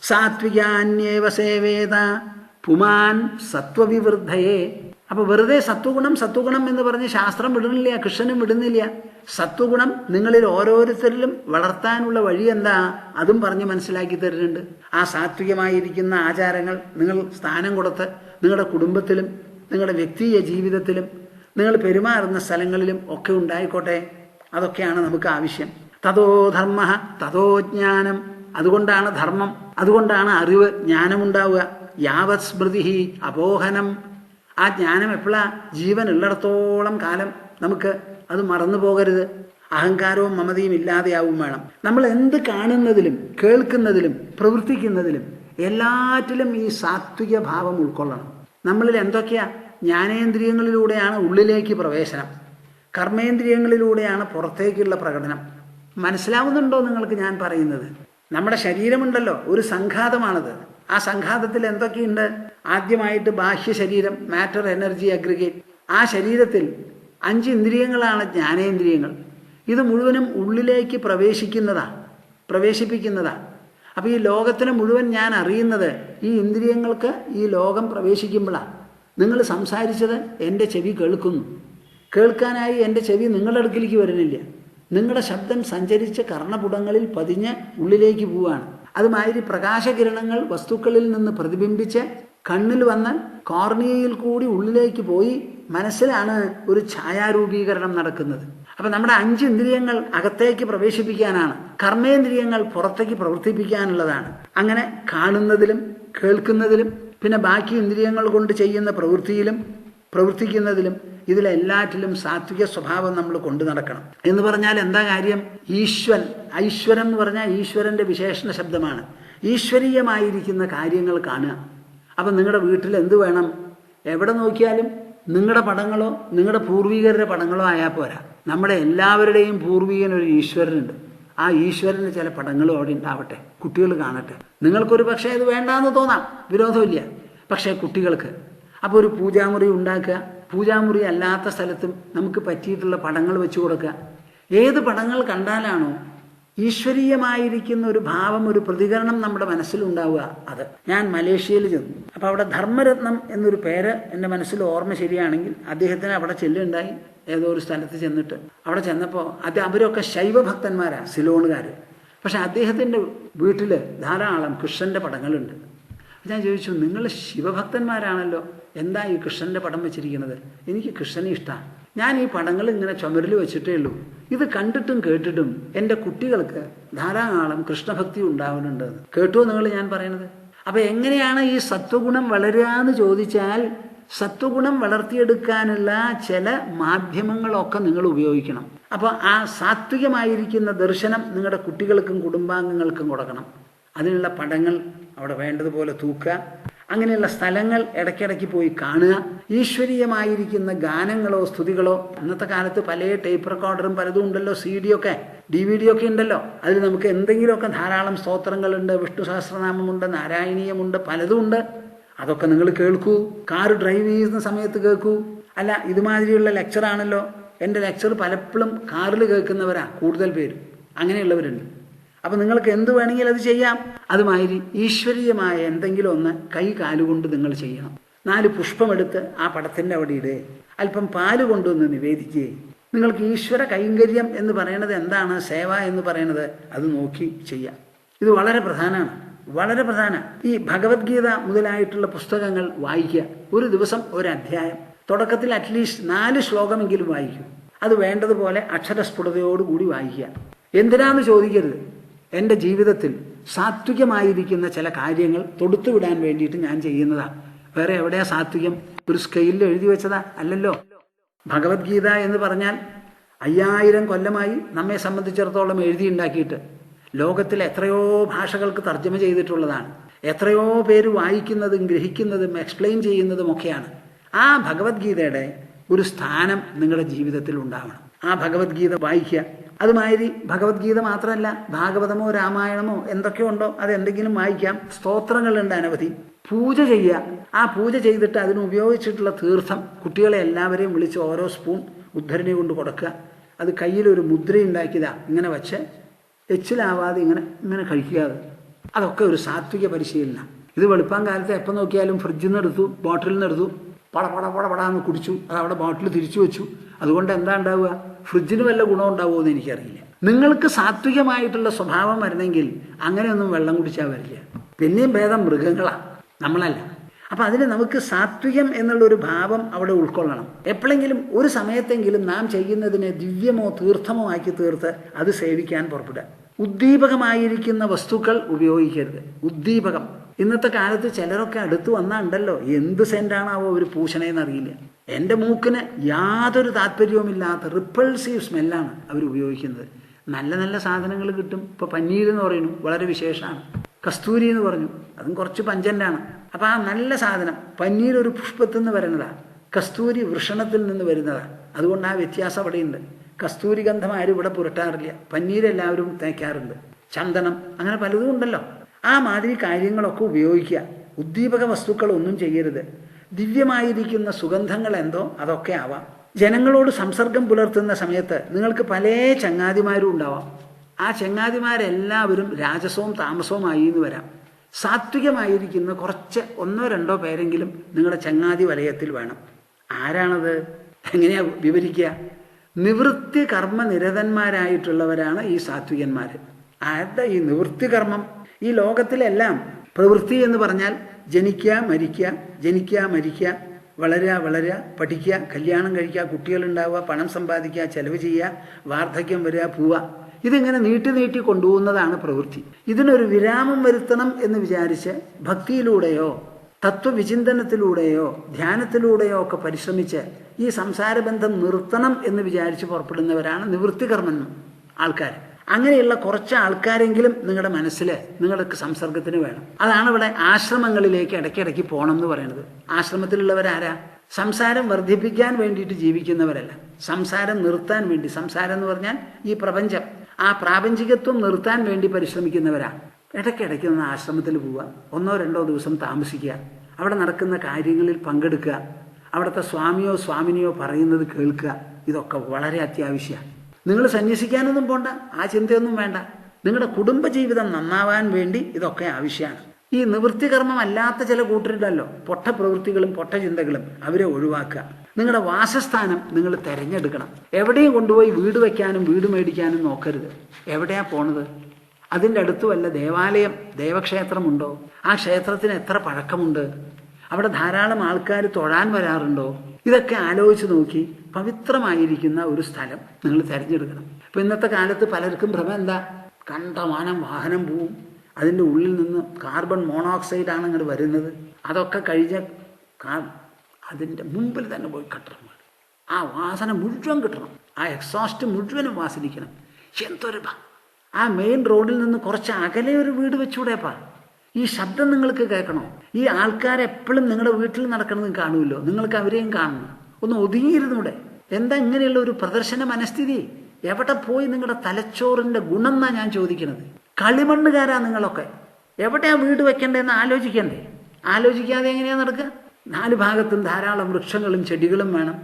സാത്വികാന്യേവ സേവേത പുമാൻ സത്വവിവൃദ്ധയെ. അപ്പൊ വെറുതെ സത്വഗുണം എന്ന് പറഞ്ഞ് ശാസ്ത്രം വിടുന്നില്ല, കൃഷ്ണനും വിടുന്നില്ല. സത്വഗുണം നിങ്ങളിൽ ഓരോരുത്തരിലും വളർത്താനുള്ള വഴി എന്താ അതും പറഞ്ഞ് മനസ്സിലാക്കി തരുന്നുണ്ട്. ആ സാത്വികമായിരിക്കുന്ന ആചാരങ്ങൾ നിങ്ങൾ സ്ഥാനം കൊടുത്ത് നിങ്ങളുടെ കുടുംബത്തിലും നിങ്ങളുടെ വ്യക്തിയ ജീവിതത്തിലും നിങ്ങൾ പെരുമാറുന്ന സ്ഥലങ്ങളിലും ഒക്കെ ഉണ്ടായിക്കോട്ടെ. അതൊക്കെയാണ് നമുക്ക് ആവശ്യം. തതോ ധർമ്മ തതോ ജ്ഞാനം. അതുകൊണ്ടാണ് ധർമ്മം, അതുകൊണ്ടാണ് അറിവ്, ജ്ഞാനമുണ്ടാവുക. യാവത് സ്മൃതി അപോഹനം. ആ ജ്ഞാനം എപ്പോഴാ? ജീവൻ ഉള്ളിടത്തോളം കാലം നമുക്ക് അത് മറന്നു പോകരുത്. അഹങ്കാരവും മമതയും ഇല്ലാതെയാവും വേണം. നമ്മൾ എന്ത് കാണുന്നതിലും കേൾക്കുന്നതിലും പ്രവർത്തിക്കുന്നതിലും എല്ലാറ്റിലും ഈ സാത്വിക ഭാവം ഉൾക്കൊള്ളണം. നമ്മളിൽ എന്തൊക്കെയാ? ജ്ഞാനേന്ദ്രിയങ്ങളിലൂടെയാണ് ഉള്ളിലേക്ക് പ്രവേശനം, കർമ്മേന്ദ്രിയങ്ങളിലൂടെയാണ് പുറത്തേക്കുള്ള പ്രകടനം. മനസ്സിലാവുന്നുണ്ടോ നിങ്ങൾക്ക് ഞാൻ പറയുന്നത്? നമ്മുടെ ശരീരമുണ്ടല്ലോ, ഒരു സംഘാതമാണത്. ആ സംഘാതത്തിൽ എന്തൊക്കെയുണ്ട്? ആദ്യമായിട്ട് ബാഹ്യ ശരീരം, മാറ്റർ, എനർജി, അഗ്രിഗേറ്റ്. ആ ശരീരത്തിൽ 5 ഇന്ദ്രിയങ്ങളാണ് ജ്ഞാനേന്ദ്രിയങ്ങൾ. ഇത് മുഴുവനും ഉള്ളിലേക്ക് പ്രവേശിപ്പിക്കുന്നതാ. അപ്പോൾ ഈ ലോകത്തിനെ മുഴുവൻ ഞാൻ അറിയുന്നത് ഈ ഇന്ദ്രിയങ്ങൾക്ക് ഈ ലോകം പ്രവേശിക്കുമ്പോഴാണ്. നിങ്ങൾ സംസാരിച്ചത് എൻ്റെ ചെവി കേൾക്കുന്നു. കേൾക്കാനായി എൻ്റെ ചെവി നിങ്ങളുടെ അടുക്കിലേക്ക് വരുന്നില്ല. നിങ്ങളുടെ ശബ്ദം സഞ്ചരിച്ച് കർണപുടങ്ങളിൽ പതിഞ്ഞ് ഉള്ളിലേക്ക് പോവുകയാണ്. അതുമാതിരി പ്രകാശകിരണങ്ങൾ വസ്തുക്കളിൽ നിന്ന് പ്രതിബിംബിച്ച് കണ്ണിൽ വന്ന് കോർണിയയിൽ കൂടി ഉള്ളിലേക്ക് പോയി മനസ്സിലാണ് ഒരു ഛായാരൂപീകരണം നടക്കുന്നത്. അപ്പം നമ്മുടെ 5 ഇന്ദ്രിയങ്ങൾ അകത്തേക്ക് പ്രവേശിപ്പിക്കാനാണ്, കർമ്മേന്ദ്രിയങ്ങൾ പുറത്തേക്ക് പ്രവർത്തിപ്പിക്കാനുള്ളതാണ്. അങ്ങനെ കാണുന്നതിലും കേൾക്കുന്നതിലും പിന്നെ ബാക്കി ഇന്ദ്രിയങ്ങൾ കൊണ്ട് ചെയ്യുന്ന പ്രവർത്തിക്കുന്നതിലും ഇതിലെല്ലാറ്റിലും സാത്വിക സ്വഭാവം നമ്മൾ കൊണ്ടു നടക്കണം. എന്ന് പറഞ്ഞാൽ എന്താ കാര്യം? ഐശ്വരം എന്ന് പറഞ്ഞാൽ ഈശ്വരൻ്റെ വിശേഷണ ശബ്ദമാണ്. ഈശ്വരീയമായിരിക്കുന്ന കാര്യങ്ങൾ കാണുക. അപ്പം നിങ്ങളുടെ വീട്ടിൽ എന്ത് വേണം? എവിടെ നോക്കിയാലും നിങ്ങളുടെ പടങ്ങളോ നിങ്ങളുടെ പൂർവികരുടെ പടങ്ങളോ ആയാൽ പോരാ. നമ്മുടെ എല്ലാവരുടെയും പൂർവികനൊരു ഈശ്വരനുണ്ട്. ആ ഈശ്വരന് ചില പടങ്ങളും അവിടെ ഉണ്ടാവട്ടെ, കുട്ടികൾ കാണട്ടെ. നിങ്ങൾക്കൊരു പക്ഷേ അത് വേണ്ടാന്ന് തോന്നാം, വിരോധമില്ല. പക്ഷേ കുട്ടികൾക്ക് അപ്പോൾ ഒരു പൂജാമുറി ഉണ്ടാക്കുക. പൂജാമുറി അല്ലാത്ത സ്ഥലത്തും നമുക്ക് പറ്റിയിട്ടുള്ള പടങ്ങൾ വെച്ച് കൊടുക്കുക. ഏത് പടങ്ങൾ കണ്ടാലാണോ ഈശ്വരീയമായിരിക്കുന്ന ഒരു ഭാവം, ഒരു പ്രതികരണം നമ്മുടെ മനസ്സിലുണ്ടാവുക, അത്. ഞാൻ മലേഷ്യയിൽ ചെന്നു. അപ്പോൾ അവിടെ ധർമ്മരത്നം എന്നൊരു പേര് എൻ്റെ മനസ്സിൽ ഓർമ്മ ശരിയാണെങ്കിൽ അദ്ദേഹത്തിന് അവിടെ ചെല്ലുണ്ടായി. ഏതോ ഒരു സ്ഥലത്ത് ചെന്നിട്ട് അവിടെ ചെന്നപ്പോൾ അവരൊക്കെ ശൈവഭക്തന്മാരാണ്, സിലോണുകാർ. പക്ഷെ അദ്ദേഹത്തിൻ്റെ വീട്ടിൽ ധാരാളം കൃഷ്ണൻ്റെ പടങ്ങളുണ്ട്. ഞാൻ ചോദിച്ചു, നിങ്ങൾ ശിവഭക്തന്മാരാണല്ലോ, എന്താ ഈ കൃഷ്ണൻ്റെ പടം വെച്ചിരിക്കുന്നത്? എനിക്ക് കൃഷ്ണനെ ഇഷ്ടമാണ്. ഞാൻ ഈ പടങ്ങൾ ഇങ്ങനെ ചുമരിൽ വെച്ചിട്ടേ ഉള്ളൂ. ഇത് കണ്ടിട്ടും കേട്ടിട്ടും എൻ്റെ കുട്ടികൾക്ക് ധാരാളം കൃഷ്ണഭക്തി ഉണ്ടാവുന്നുണ്ട്. കേട്ടോ നിങ്ങൾ ഞാൻ പറയണത്? അപ്പം എങ്ങനെയാണ് ഈ സത്വഗുണം വളരുക എന്ന് ചോദിച്ചാൽ, സത്വഗുണം വളർത്തിയെടുക്കാനുള്ള ചില മാധ്യമങ്ങളൊക്കെ നിങ്ങൾ ഉപയോഗിക്കണം. അപ്പോൾ ആ സാത്വികമായിരിക്കുന്ന ദർശനം നിങ്ങളുടെ കുട്ടികൾക്കും കുടുംബാംഗങ്ങൾക്കും കൊടുക്കണം. അതിനുള്ള പടങ്ങൾ അവിടെ വേണ്ടതുപോലെ തൂക്കുക. അങ്ങനെയുള്ള സ്ഥലങ്ങൾ ഇടയ്ക്കിടയ്ക്ക് പോയി കാണുക. ഈശ്വരീയമായിരിക്കുന്ന ഗാനങ്ങളോ സ്തുതികളോ, അന്നത്തെ കാലത്ത് പല ടേപ്പ് റെക്കോർഡറും പലതും ഉണ്ടല്ലോ, CD ഒക്കെ DVD ഒക്കെ ഉണ്ടല്ലോ. അതിൽ നമുക്ക് എന്തെങ്കിലുമൊക്കെ ധാരാളം സ്തോത്രങ്ങളുണ്ട്, വിഷ്ണു സഹസ്രനാമമുണ്ട്, നാരായണീയമുണ്ട്, പലതും ഉണ്ട്. അതൊക്കെ നിങ്ങൾ കേൾക്കൂ. കാറ് ഡ്രൈവ് ചെയ്യുന്ന സമയത്ത് കേൾക്കൂ. അല്ല, ഇതുമാതിരിയുള്ള ലെക്ചറാണല്ലോ. എൻ്റെ ലെക്ചർ പലപ്പോഴും കാറിൽ കേൾക്കുന്നവരാ കൂടുതൽ പേരും, അങ്ങനെയുള്ളവരുണ്ട്. അപ്പം നിങ്ങൾക്ക് എന്ത് വേണമെങ്കിലും അത് ചെയ്യാം. അതുമാതിരി ഈശ്വരീയമായ എന്തെങ്കിലും ഒന്ന് കൈ കാലുകൊണ്ട് നിങ്ങൾ ചെയ്യണം. 4 പുഷ്പമെടുത്ത് ആ പടത്തിൻ്റെ അവിടെ ഇടേ, അല്പം പാല് കൊണ്ടുവന്ന് നിവേദിക്കുകയെ. നിങ്ങൾക്ക് ഈശ്വര കൈങ്കര്യം എന്ന് പറയുന്നത് എന്താണ്, സേവ എന്ന് പറയുന്നത്, അത് നോക്കി ചെയ്യാം. ഇത് വളരെ പ്രധാനമാണ്, വളരെ പ്രധാന. ഈ ഭഗവത്ഗീത മുതലായിട്ടുള്ള പുസ്തകങ്ങൾ വായിക്കുക. ഒരു ദിവസം ഒരു അധ്യായം, തുടക്കത്തിൽ അറ്റ്ലീസ്റ്റ് 4 ശ്ലോകമെങ്കിലും വായിക്കും. അത് വേണ്ടതുപോലെ അക്ഷരസ്ഫുടതയോടുകൂടി വായിക്കുക. എന്തിനാന്ന് ചോദിക്കരുത്. എൻ്റെ ജീവിതത്തിൽ സാത്വികമായിരിക്കുന്ന ചില കാര്യങ്ങൾ തൊടുത്തുവിടാൻ വേണ്ടിയിട്ട് ഞാൻ ചെയ്യുന്നതാണ്. വേറെ എവിടെയാ സാത്വികം? ഒരു സ്കെയിലിൽ എഴുതി വെച്ചതാ? അല്ലല്ലോ. ഭഗവത്ഗീത എന്ന് പറഞ്ഞാൽ 5000 കൊല്ലമായി നമ്മെ സംബന്ധിച്ചിടത്തോളം എഴുതിയുണ്ടാക്കിയിട്ട് ലോകത്തിൽ എത്രയോ ഭാഷകൾക്ക് തർജ്ജമ ചെയ്തിട്ടുള്ളതാണ്. എത്രയോ പേര് വായിക്കുന്നതും ഗ്രഹിക്കുന്നതും എക്സ്പ്ലെയിൻ ചെയ്യുന്നതുമൊക്കെയാണ്. ആ ഭഗവത്ഗീതയുടെ ഒരു സ്ഥാനം നിങ്ങളുടെ ജീവിതത്തിൽ ഉണ്ടാവണം. ആ ഭഗവത്ഗീത വായിക്കുക. അതുമാതിരി ഭഗവത്ഗീത മാത്രമല്ല, ഭാഗവതമോ രാമായണമോ എന്തൊക്കെയോ ഉണ്ടോ അതെന്തെങ്കിലും വായിക്കാം. സ്തോത്രങ്ങളുണ്ട് അനവധി. പൂജ ചെയ്യുക. ആ പൂജ ചെയ്തിട്ട് അതിന് ഉപയോഗിച്ചിട്ടുള്ള തീർത്ഥം കുട്ടികളെ എല്ലാവരെയും വിളിച്ച് ഓരോ സ്പൂൺ ഉദ്ധരണി കൊണ്ട് കൊടുക്കുക. അത് കയ്യിലൊരു മുദ്ര ഉണ്ടാക്കിയതാ, ഇങ്ങനെ വെച്ച് എച്ചിലാവാതെ ഇങ്ങനെ കഴിക്കുക. അതൊക്കെ ഒരു സാത്വിക പരിശീലനം. ഇത് വെളുപ്പാൻ കാലത്ത് എപ്പോൾ നോക്കിയാലും ഫ്രിഡ്ജിൽ നിന്ന് എടുത്തു, ബോട്ടിലിൽ നിന്ന് എടുത്തു, പടപടാന്ന് കുടിച്ചു, അത് അവിടെ ബോട്ടിൽ തിരിച്ചു വെച്ചു. അതുകൊണ്ട് എന്താ ഉണ്ടാവുക? ഫ്രിഡ്ജിന് വല്ല ഗുണം ഉണ്ടാവുമോ എന്ന് എനിക്കറിയില്ല. നിങ്ങൾക്ക് സാത്വികമായിട്ടുള്ള സ്വഭാവം വരണമെങ്കിൽ അങ്ങനെയൊന്നും വെള്ളം കുടിച്ചാൽ വരില്ല. പിന്നെയും ഭേദം മൃഗങ്ങളാണ്, നമ്മളല്ല. അപ്പം അതിന് നമുക്ക് സാത്വികം എന്നുള്ളൊരു ഭാവം അവിടെ ഉൾക്കൊള്ളണം. എപ്പോഴെങ്കിലും ഒരു സമയത്തെങ്കിലും നാം ചെയ്യുന്നതിനെ ദിവ്യമോ തീർത്ഥമോ ആക്കി തീർത്ത് അത് സേവിക്കാൻ പുറപ്പെടുക. ഉദ്ദീപകമായിരിക്കുന്ന വസ്തുക്കൾ ഉപയോഗിക്കരുത്. ഉദ്ദീപകം ഇന്നത്തെ കാലത്ത് ചിലരൊക്കെ അടുത്ത് വന്നാണ്ടല്ലോ, എന്ത് സെൻ്റാണാവോ അവർ പൂശണേന്നറിയില്ല. എൻ്റെ മൂക്കിന് യാതൊരു താല്പര്യവുമില്ലാത്ത റിപ്പൾസീവ് സ്മെല്ലാണ് അവർ ഉപയോഗിക്കുന്നത്. നല്ല നല്ല സാധനങ്ങൾ കിട്ടും. ഇപ്പോൾ പന്നീർ എന്ന് പറയുന്നു, വളരെ വിശേഷമാണ്. കസ്തൂരി എന്ന് പറഞ്ഞു, അതും കുറച്ച് പഞ്ചൻ്റാണ്. അപ്പോൾ ആ നല്ല സാധനം പന്നീർ ഒരു പുഷ്പത്തിൽ നിന്ന് വരുന്നതാണ്, കസ്തൂരി വൃഷണത്തിൽ നിന്ന് വരുന്നതാണ്. അതുകൊണ്ട് ആ വ്യത്യാസം അവിടെയുണ്ട്. കസ്തൂരി ഗന്ധം ആരും ഇവിടെ പുരട്ടാറില്ല, പന്നീരെല്ലാവരും തേക്കാറുണ്ട്. ചന്ദനം, അങ്ങനെ പലതും ഉണ്ടല്ലോ. ആ മാതിരി കാര്യങ്ങളൊക്കെ ഉപയോഗിക്കുക. ഉദ്ദീപക വസ്തുക്കളൊന്നും ചെയ്യരുത്. ദിവ്യമായിരിക്കുന്ന സുഗന്ധങ്ങൾ എന്തോ അതൊക്കെ ആവാം. ജനങ്ങളോട് സംസർഗം പുലർത്തുന്ന സമയത്ത് നിങ്ങൾക്ക് പല ചങ്ങാതിമാരും ഉണ്ടാവാം. ആ ചങ്ങാതിമാരെല്ലാവരും രാജസവും താമസവുമായി എന്ന് വരാം. സാത്വികമായിരിക്കുന്ന കുറച്ച് 1-2 പേരെങ്കിലും നിങ്ങളുടെ ചങ്ങാതി വലയത്തിൽ വേണം. ആരാണത്? എങ്ങനെയാ വിവരിക്കുക? നിവൃത്തി കർമ്മ നിരതന്മാരായിട്ടുള്ളവരാണ് ഈ സാത്വികന്മാർ. ആരുടെ ഈ നിവൃത്തി കർമ്മം? ഈ ലോകത്തിലെല്ലാം പ്രവൃത്തി എന്ന് പറഞ്ഞാൽ ജനിക്കുക മരിക്കുക, ജനിക്കുക മരിക്കുക, വളരുക പഠിക്കുക, കല്യാണം കഴിക്കുക, കുട്ടികളുണ്ടാവുക, പണം സമ്പാദിക്കുക, ചെലവ് ചെയ്യുക, വാർദ്ധക്യം വരിക, പോവുക. ഇതിങ്ങനെ നീട്ടി കൊണ്ടുപോകുന്നതാണ് പ്രവൃത്തി. ഇതിനൊരു വിരാമം വരുത്തണം എന്ന് വിചാരിച്ച് ഭക്തിയിലൂടെയോ തത്വവിചിന്തനത്തിലൂടെയോ ധ്യാനത്തിലൂടെയോ ഒക്കെ പരിശ്രമിച്ച് ഈ സംസാരബന്ധം നിർത്തണം എന്ന് വിചാരിച്ച് പുറപ്പെടുന്നവരാണ് നിവൃത്തികർമ്മൻ ആൾക്കാർ. അങ്ങനെയുള്ള കുറച്ച് ആൾക്കാരെങ്കിലും നിങ്ങളുടെ മനസ്സിൽ നിങ്ങൾക്ക് സംസർഗത്തിന് വേണം. അതാണ് ഇവിടെ ആശ്രമങ്ങളിലേക്ക് ഇടയ്ക്കിടയ്ക്ക് പോകണം എന്ന് പറയുന്നത്. ആശ്രമത്തിലുള്ളവരാരാ? സംസാരം വർദ്ധിപ്പിക്കാൻ വേണ്ടിയിട്ട് ജീവിക്കുന്നവരല്ല, സംസാരം നിർത്താൻ വേണ്ടി. സംസാരം എന്ന് പറഞ്ഞാൽ ഈ പ്രപഞ്ചം, ആ പ്രാപഞ്ചികത്വം നിർത്താൻ വേണ്ടി പരിശ്രമിക്കുന്നവരാണ്. ഇടയ്ക്കിടയ്ക്ക് ഒന്ന് ആശ്രമത്തിൽ പോവുക, 1-2 ദിവസം താമസിക്കുക, അവിടെ നടക്കുന്ന കാര്യങ്ങളിൽ പങ്കെടുക്കുക, അവിടുത്തെ സ്വാമിയോ സ്വാമിനിയോ പറയുന്നത് കേൾക്കുക. ഇതൊക്കെ വളരെ അത്യാവശ്യമാണ്. നിങ്ങൾ സന്യസിക്കാനൊന്നും പോണ്ട, ആ ചിന്തയൊന്നും വേണ്ട. നിങ്ങളുടെ കുടുംബജീവിതം നന്നാവാൻ വേണ്ടി ഇതൊക്കെ ആവശ്യമാണ്. ഈ നിവൃത്തികർമ്മം അല്ലാത്ത ചില കൂട്ടരുണ്ടല്ലോ, പൊട്ട പ്രവൃത്തികളും പൊട്ട ചിന്തകളും, അവരെ ഒഴിവാക്കുക. നിങ്ങളുടെ വാസസ്ഥാനം നിങ്ങൾ തിരഞ്ഞെടുക്കണം. എവിടെയും കൊണ്ടുപോയി വീട് വയ്ക്കാനും വീട് മേടിക്കാനും നോക്കരുത്. എവിടെയാ പോണത്? അതിൻ്റെ അടുത്ത് വല്ല ദേവാലയം, ദേവക്ഷേത്രമുണ്ടോ? ആ ക്ഷേത്രത്തിന് എത്ര പഴക്കമുണ്ട്? അവിടെ ധാരാളം ആൾക്കാർ തൊഴാൻ വരാറുണ്ടോ? ഇതൊക്കെ ആലോചിച്ച് നോക്കി പവിത്രമായിരിക്കുന്ന ഒരു സ്ഥലം നിങ്ങൾ തിരഞ്ഞെടുക്കണം. ഇപ്പം ഇന്നത്തെ കാലത്ത് പലർക്കും ഭ്രമം എന്താ? കണ്ടമാനം വാഹനം പോവും, അതിൻ്റെ ഉള്ളിൽ നിന്ന് കാർബൺ മോണോക്സൈഡാണ് ഇങ്ങോട്ട് വരുന്നത്. അതൊക്കെ കഴിഞ്ഞ അതിൻ്റെ മുമ്പിൽ തന്നെ പോയി കട്ടണം. ആ വാസന മുഴുവൻ കിട്ടണം, ആ എക്സോസ്റ്റ് മുഴുവനും വാസനിക്കണം. എന്തൊരു ആ മെയിൻ റോഡിൽ നിന്ന് കുറച്ച് അകലെ ഒരു വീട് വെച്ചുകൂടെപ്പാ? ഈ ശബ്ദം നിങ്ങൾക്ക് കേൾക്കണോ? ഈ ആൾക്കാരെപ്പോഴും നിങ്ങളുടെ വീട്ടിൽ നടക്കണമെന്ന് കാണുമല്ലോ, നിങ്ങൾക്ക് അവരെയും കാണണം. ഒന്ന് ഒതുങ്ങിയിരുന്നൂടെ? എന്താ ഇങ്ങനെയുള്ള ഒരു പ്രദർശന മനസ്ഥിതി? എവിടെ പോയി നിങ്ങളുടെ തലച്ചോറിൻ്റെ ഗുണം എന്നാ ഞാൻ ചോദിക്കുന്നത്. കളിമണ്ണുകാരാ നിങ്ങളൊക്കെ. എവിടെയാ വീട് വെക്കേണ്ടതെന്ന് ആലോചിക്കണ്ടേ? ആലോചിക്കാതെ എങ്ങനെയാ നടക്കുക? 4 ഭാഗത്തും ധാരാളം വൃക്ഷങ്ങളും ചെടികളും വേണം,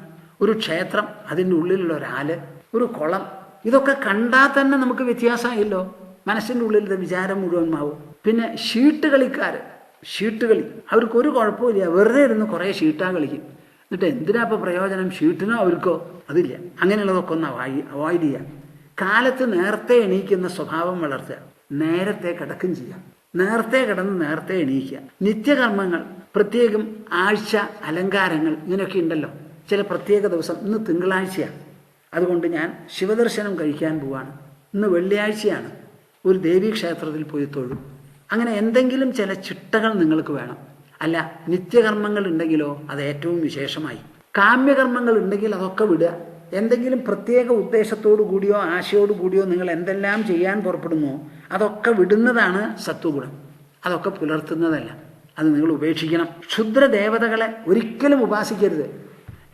ഒരു ക്ഷേത്രം, അതിൻ്റെ ഉള്ളിലുള്ള ഒരാല്, ഒരു കുളം. ഇതൊക്കെ കണ്ടാൽ തന്നെ നമുക്ക് വ്യത്യാസമായില്ലോ. മനസ്സിൻ്റെ ഉള്ളിലത്തെ വിചാരം മുഴുവൻ മാവും. പിന്നെ ഷീട്ട് കളിക്കാർ, ഷീട്ട് കളി, അവർക്കൊരു കുഴപ്പമില്ല, വെറുതെ ഇരുന്ന് കുറേ ഷീട്ടാ കളിക്കും. എന്നിട്ട് എന്തിനാ ഇപ്പോൾ പ്രയോജനം? ഷീട്ടിനോ അവർക്കോ അതില്ല. അങ്ങനെയുള്ളതൊക്കെ ഒന്ന് അവോയ്ഡ് ചെയ്യുക. കാലത്ത് നേരത്തെ എണീക്കുന്ന സ്വഭാവം വളർത്തുക, നേരത്തെ കിടക്കും ചെയ്യാം, നേരത്തെ കിടന്ന് നേരത്തെ എണീക്കുക. നിത്യകർമ്മങ്ങൾ, പ്രത്യേകം ആഴ്ച അലങ്കാരങ്ങൾ, ഇങ്ങനെയൊക്കെ ഉണ്ടല്ലോ ചില പ്രത്യേക ദിവസം. ഇന്ന് തിങ്കളാഴ്ചയാണ്, അതുകൊണ്ട് ഞാൻ ശിവദർശനം കഴിക്കാൻ പോവാണ്. ഇന്ന് വെള്ളിയാഴ്ചയാണ്, ഒരു ദേവീക്ഷേത്രത്തിൽ പോയി തൊഴും. അങ്ങനെ എന്തെങ്കിലും ചില ചിട്ടകൾ നിങ്ങൾക്ക് വേണം. അല്ല, നിത്യകർമ്മങ്ങൾ ഉണ്ടെങ്കിലോ അത് ഏറ്റവും വിശേഷമായി. കാമ്യകർമ്മങ്ങൾ ഉണ്ടെങ്കിൽ അതൊക്കെ വിടുക. എന്തെങ്കിലും പ്രത്യേക ഉദ്ദേശത്തോടു കൂടിയോ ആശയോടു കൂടിയോ നിങ്ങൾ എന്തെല്ലാം ചെയ്യാൻ പുറപ്പെടുന്നോ അതൊക്കെ വിടുന്നതാണ് സത്വഗുണം. അതൊക്കെ പുലർത്തുന്നതല്ല, അത് നിങ്ങൾ ഉപേക്ഷിക്കണം. ക്ഷുദ്രദേവതകളെ ഒരിക്കലും ഉപാസിക്കരുത്.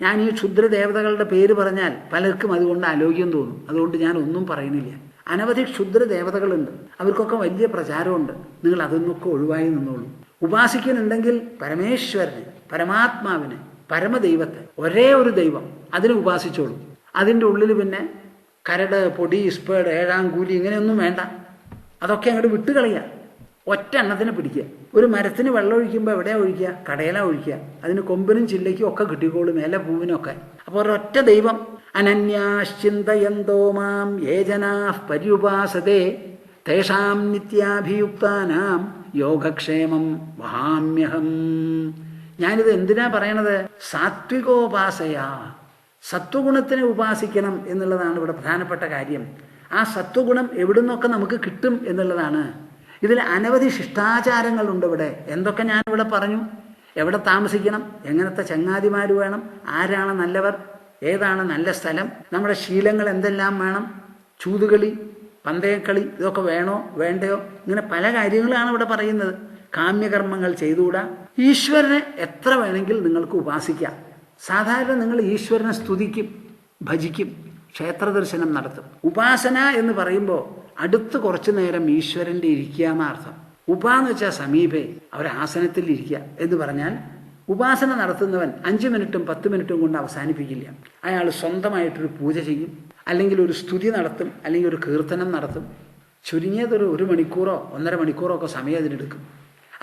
ഞാൻ ഈ ക്ഷുദ്രദേവതകളുടെ പേര് പറഞ്ഞാൽ പലർക്കും അതുകൊണ്ട് അലോക്യം തോന്നും. അതുകൊണ്ട് ഞാൻ ഒന്നും പറയുന്നില്ല. അനവധി ക്ഷുദ്രദേവതകളുണ്ട്, അവർക്കൊക്കെ വലിയ പ്രചാരമുണ്ട്. നിങ്ങൾ അതൊന്നൊക്കെ ഒഴിവായി നിന്നോളൂ. ഉപാസിക്കുന്നുണ്ടെങ്കിൽ പരമേശ്വരനെ, പരമാത്മാവിനെ, പരമദൈവത്തെ, ഒരേ ഒരു ദൈവം, അതിനെ ഉപാസിച്ചോളൂ. അതിൻ്റെ ഉള്ളിൽ പിന്നെ കരട്, പൊടി, സ്പേഡ്, ഏഴാങ്കൂലി ഇങ്ങനെയൊന്നും വേണ്ട. അതൊക്കെ അങ്ങോട്ട് വിട്ടുകളയുക. ഒറ്റ എണ്ണത്തിനെ പിടിക്കുക. ഒരു മരത്തിന് വെള്ളം ഒഴിക്കുമ്പോൾ എവിടെയാണ് ഒഴിക്കുക? കടയിലാണ് ഒഴിക്കുക. അതിന് കൊമ്പിനും ചില്ലയ്ക്കും ഒക്കെ കിട്ടിക്കോളും, മേലെ പൂവിനൊക്കെ. അപ്പോൾ ഒരൊറ്റ ദൈവം. അനന്യാശ്ചിന്തയന്തോ മാം യേ ജനാഃ പര്യുപാസതേ തേഷാം നിത്യാഭിയുക്താനാം യോഗക്ഷേമം വഹാമ്യഹം. ഞാനിത് എന്തിനാ പറയണത്? സാത്വികോപാസയാ, സത്വഗുണത്തിനെ ഉപാസിക്കണം എന്നുള്ളതാണ് ഇവിടെ പ്രധാനപ്പെട്ട കാര്യം. ആ സത്വഗുണം എവിടുന്നൊക്കെ നമുക്ക് കിട്ടും എന്നുള്ളതാണ്. ഇതിൽ അനവധി ശിഷ്ടാചാരങ്ങളുണ്ട് ഇവിടെ. എന്തൊക്കെ ഞാനിവിടെ പറഞ്ഞു. എവിടെ താമസിക്കണം, എങ്ങനത്തെ ചങ്ങാതിമാർ വേണം, ആരാണ് നല്ലവർ, ഏതാണ് നല്ല സ്ഥലം, നമ്മുടെ ശീലങ്ങൾ എന്തെല്ലാം വേണം, ചൂതുകളി, പന്തയക്കളി, ഇതൊക്കെ വേണോ വേണ്ടയോ, ഇങ്ങനെ പല കാര്യങ്ങളാണ് ഇവിടെ പറയുന്നത്. കാമ്യകർമ്മങ്ങൾ ചെയ്തുകൂടാ. ഈശ്വരനെ എത്ര വേണമെങ്കിൽ നിങ്ങൾക്ക് ഉപാസിക്കാം. സാധാരണ നിങ്ങൾ ഈശ്വരനെ സ്തുതിക്കും, ഭജിക്കും, ക്ഷേത്ര ദർശനം നടത്തും. ഉപാസന എന്ന് പറയുമ്പോൾ അടുത്ത് കുറച്ചു നേരം ഈശ്വരൻ്റെ ഇരിക്കുക എന്നർത്ഥം. ഉപാന്ന് വെച്ചാൽ സമീപേ, അവരാസനത്തിൽ ഇരിക്കുക എന്ന് പറഞ്ഞാൽ ഉപാസന നടത്തുന്നവൻ 5 മിനിറ്റും 10 മിനിറ്റും കൊണ്ട് അവസാനിപ്പിക്കില്ല. അയാൾ സ്വന്തമായിട്ടൊരു പൂജ ചെയ്യും, അല്ലെങ്കിൽ ഒരു സ്തുതി നടത്തും, അല്ലെങ്കിൽ ഒരു കീർത്തനം നടത്തും. ചുരുങ്ങിയതൊരു 1 മണിക്കൂറോ 1.5 മണിക്കൂറോ ഒക്കെ സമയം അതിനെടുക്കും.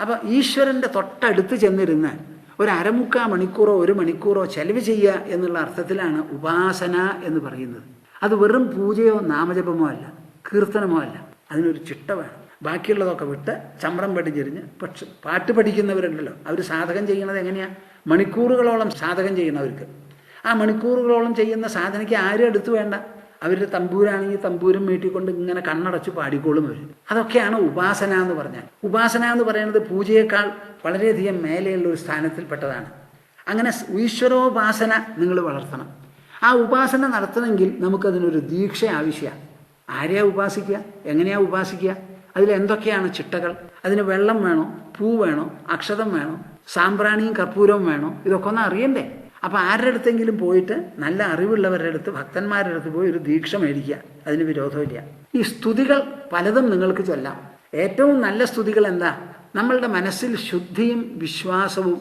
അപ്പോൾ ഈശ്വരൻ്റെ തൊട്ടടുത്ത് ചെന്നിരുന്ന് ഒരു 1/4 മണിക്കൂറോ 1 മണിക്കൂറോ ചെലവ് ചെയ്യുക എന്നുള്ള അർത്ഥത്തിലാണ് ഉപാസന എന്ന് പറയുന്നത്. അത് വെറും പൂജയോ നാമജപമോ അല്ല, കീർത്തനമോ അല്ല. അതിനൊരു ചിട്ട വേണം. ബാക്കിയുള്ളതൊക്കെ വിട്ട് ചമ്രം പഠിച്ചിരിഞ്ഞ്. പക്ഷെ പാട്ട് പഠിക്കുന്നവരുണ്ടല്ലോ, അവർ സാധകം ചെയ്യണത് എങ്ങനെയാണ്? മണിക്കൂറുകളോളം സാധകം ചെയ്യുന്നവർക്ക് ആ മണിക്കൂറുകളോളം ചെയ്യുന്ന സാധനയ്ക്ക് ആരും അടുത്ത് വേണ്ട. അവരുടെ തമ്പൂരാണെങ്കിൽ തമ്പൂരും മീട്ടിക്കൊണ്ട് ഇങ്ങനെ കണ്ണടച്ച് പാടിക്കോളും അവർ. അതൊക്കെയാണ് ഉപാസന എന്ന് പറഞ്ഞാൽ. ഉപാസന എന്ന് പറയുന്നത് പൂജയേക്കാൾ വളരെയധികം മേലെയുള്ള ഒരു സ്ഥാനത്തിൽപ്പെട്ടതാണ്. അങ്ങനെ ഈശ്വരോപാസന നിങ്ങൾ വളർത്തണം. ആ ഉപാസന നടത്തണമെങ്കിൽ നമുക്കതിനൊരു ദീക്ഷ ആവശ്യമാണ്. ആരെയാ ഉപാസിക്കുക? എങ്ങനെയാ ഉപാസിക്കുക? അതിലെന്തൊക്കെയാണ് ചിട്ടകൾ? അതിന് വെള്ളം വേണോ? പൂ വേണോ? അക്ഷതം വേണോ? സാമ്പ്രാണിയും കർപ്പൂരവും വേണോ? ഇതൊക്കെ ഒന്ന് അറിയണ്ടേ? അപ്പം ആരുടെ അടുത്തെങ്കിലും പോയിട്ട്, നല്ല അറിവുള്ളവരുടെ അടുത്ത്, ഭക്തന്മാരുടെ അടുത്ത് പോയി ഒരു ദീക്ഷ മേടിക്കുക. അതിന് വിരോധമില്ല. ഈ സ്തുതികൾ പലതും നിങ്ങൾക്ക് ചൊല്ലാം. ഏറ്റവും നല്ല സ്തുതികൾ എന്താ? നമ്മളുടെ മനസ്സിൽ ശുദ്ധിയും വിശ്വാസവും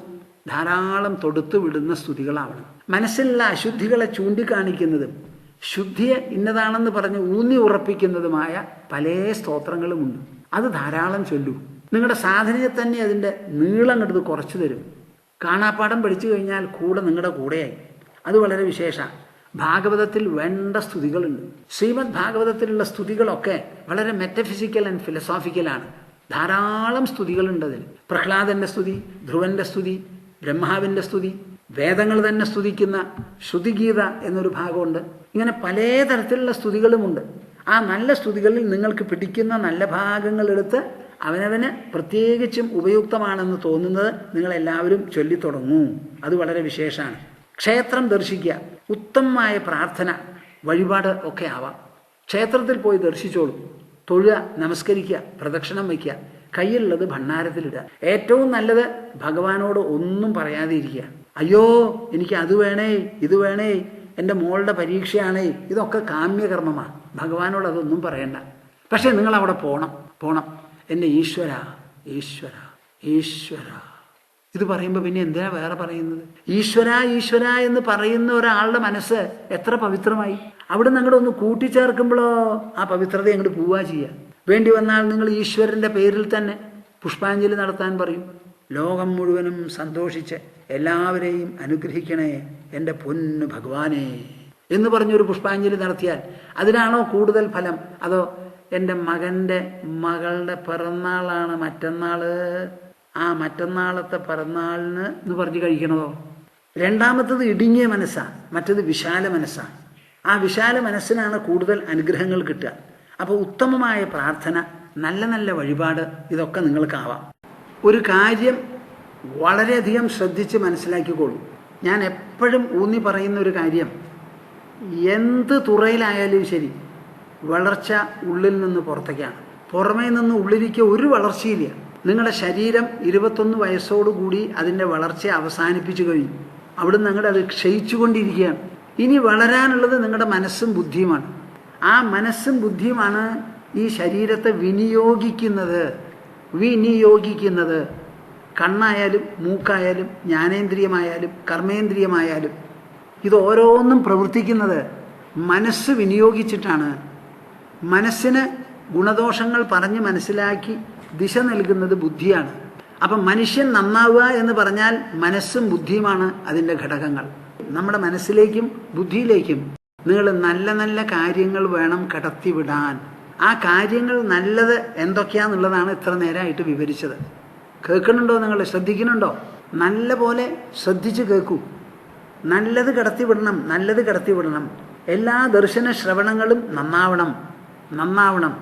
ധാരാളം തൊടുത്തു വിടുന്ന സ്തുതികളാവണം. മനസ്സിലുള്ള അശുദ്ധികളെ ചൂണ്ടിക്കാണിക്കുന്നതും ശുദ്ധിയെ ഇന്നതാണെന്ന് പറഞ്ഞ് ഊന്നി ഉറപ്പിക്കുന്നതുമായ പല സ്തോത്രങ്ങളുമുണ്ട്. അത് ധാരാളം ചൊല്ലൂ. നിങ്ങളുടെ സാധനയെ തന്നെ അതിൻ്റെ നീളം കണ്ടത് കുറച്ചു തരും. കാണാപ്പാഠം പഠിച്ചു കഴിഞ്ഞാൽ കൂടെ നിങ്ങളുടെ കൂടെയായി. അത് വളരെ വിശേഷമാണ്. ഭാഗവതത്തിൽ വേണ്ട സ്തുതികളുണ്ട്. ശ്രീമദ് ഭാഗവതത്തിലുള്ള സ്തുതികളൊക്കെ വളരെ മെറ്റഫിസിക്കൽ ആൻഡ് ഫിലോസോഫിക്കലാണ്. ധാരാളം സ്തുതികളുണ്ട് അതിൽ. പ്രഹ്ലാദൻ്റെ സ്തുതി, ധ്രുവൻ്റെ സ്തുതി, ബ്രഹ്മാവിൻ്റെ സ്തുതി, വേദങ്ങൾ തന്നെ സ്തുതിക്കുന്ന ശ്രുതിഗീത എന്നൊരു ഭാഗമുണ്ട്. ഇങ്ങനെ പല തരത്തിലുള്ള സ്തുതികളുമുണ്ട്. ആ നല്ല സ്തുതികളിൽ നിങ്ങൾക്ക് പിടിക്കുന്ന നല്ല ഭാഗങ്ങളെടുത്ത് അവനവന് പ്രത്യേകിച്ചും ഉപയുക്തമാണെന്ന് തോന്നുന്നത് നിങ്ങളെല്ലാവരും ചൊല്ലിത്തുടങ്ങൂ. അത് വളരെ വിശേഷമാണ്. ക്ഷേത്രം ദർശിക്കുക, ഉത്തമമായ പ്രാർത്ഥന, വഴിപാട് ഒക്കെ ആവാം. ക്ഷേത്രത്തിൽ പോയി ദർശിച്ചോളൂ. തൊഴുക, നമസ്കരിക്കുക, പ്രദക്ഷിണം വയ്ക്കുക, കയ്യിലുള്ളത് ഭണ്ഡാരത്തിലിടുക. ഏറ്റവും നല്ലത് ഭഗവാനോട് ഒന്നും പറയാതെ ഇരിക്കുക. അയ്യോ എനിക്ക് അത് വേണേ, ഇത് വേണേ, എൻ്റെ മോളുടെ പരീക്ഷയാണേ, ഇതൊക്കെ കാമ്യകർമ്മമാണ്. ഭഗവാനോട് അതൊന്നും പറയണ്ട. പക്ഷേ നിങ്ങൾ അവിടെ പോണം. എൻ്റെ ഈശ്വര ഈശ്വര ഈശ്വര ഇത് പറയുമ്പോൾ പിന്നെ എന്തിനാ വേറെ പറയുന്നത്? ഈശ്വര ഈശ്വര എന്ന് പറയുന്ന ഒരാളുടെ മനസ്സ് എത്ര പവിത്രമായി. അവിടെ നിന്ന് അങ്ങോട്ട് ഒന്ന് കൂട്ടിച്ചേർക്കുമ്പോഴോ ആ പവിത്രത അങ്ങോട്ട് പോവുക ചെയ്യുക. വേണ്ടി വന്നാൽ നിങ്ങൾ ഈശ്വരൻ്റെ പേരിൽ തന്നെ പുഷ്പാഞ്ജലി നടത്താൻ പറയും. ലോകം മുഴുവനും സന്തോഷിച്ച് എല്ലാവരെയും അനുഗ്രഹിക്കണേ എൻ്റെ പൊന്നു ഭഗവാനെ എന്ന് പറഞ്ഞൊരു പുഷ്പാഞ്ജലി നടത്തിയാൽ അതിനാണോ കൂടുതൽ ഫലം? അതോ എൻ്റെ മകളുടെ പിറന്നാളാണ് മറ്റന്നാൾ, ആ മറ്റന്നാളത്തെ പിറന്നാളിന് എന്ന് പറഞ്ഞ് കഴിക്കണതോ? രണ്ടാമത്തത് ഇടുങ്ങിയ മനസ്സാണ്, മറ്റത് വിശാല മനസ്സാണ്. ആ വിശാല മനസ്സിനാണ് കൂടുതൽ അനുഗ്രഹങ്ങൾ കിട്ടുക. അപ്പോൾ ഉത്തമമായ പ്രാർത്ഥന, നല്ല നല്ല വഴിപാട്, ഇതൊക്കെ നിങ്ങൾക്കാവാം. ഒരു കാര്യം വളരെയധികം ശ്രദ്ധിച്ച് മനസ്സിലാക്കിക്കോളൂ. ഞാൻ എപ്പോഴും ഊന്നി പറയുന്ന ഒരു കാര്യം, എന്ത് തുറയിലായാലും ശരി, വളർച്ച ഉള്ളിൽ നിന്ന് പുറത്തേക്കാണ്. പുറമേ നിന്ന് ഉള്ളിലേക്ക് ഒരു വളർച്ചയില്ല. നിങ്ങളുടെ ശരീരം 21 വയസ്സോടുകൂടി അതിൻ്റെ വളർച്ച അവസാനിപ്പിച്ചു കഴിഞ്ഞു. അവിടെ നിങ്ങളുടെ അത് ക്ഷയിച്ചുകൊണ്ടിരിക്കുകയാണ്. ഇനി വളരാനുള്ളത് നിങ്ങളുടെ മനസ്സും ബുദ്ധിയുമാണ്. ആ മനസ്സും ബുദ്ധിയുമാണ് ഈ ശരീരത്തെ വിനിയോഗിക്കുന്നത്. കണ്ണായാലും മൂക്കായാലും ജ്ഞാനേന്ദ്രിയമായാലും കർമ്മേന്ദ്രിയമായാലും ഇത് ഓരോന്നും പ്രവർത്തിക്കുന്നത് മനസ്സ് വിനിയോഗിച്ചിട്ടാണ്. മനസ്സിന് ഗുണദോഷങ്ങൾ പറഞ്ഞ് മനസ്സിലാക്കി ദിശ നൽകുന്നത് ബുദ്ധിയാണ്. അപ്പം മനുഷ്യൻ നന്നാവുക എന്ന് പറഞ്ഞാൽ മനസ്സും ബുദ്ധിയുമാണ് അതിൻ്റെ ഘടകങ്ങൾ. നമ്മുടെ മനസ്സിലേക്കും ബുദ്ധിയിലേക്കും നിങ്ങൾ നല്ല നല്ല കാര്യങ്ങൾ വേണം കടത്തിവിടാൻ. ആ കാര്യങ്ങൾ നല്ലത് എന്തൊക്കെയാണെന്നുള്ളതാണ് ഇത്ര നേരമായിട്ട് വിവരിച്ചത്. കേൾക്കുന്നുണ്ടോ? നിങ്ങൾ ശ്രദ്ധിക്കുന്നുണ്ടോ? നല്ല പോലെ ശ്രദ്ധിച്ച് കേൾക്കൂ. നല്ലത് കടത്തിവിടണം. എല്ലാ ദർശന ശ്രവണങ്ങളും നന്നാവണം.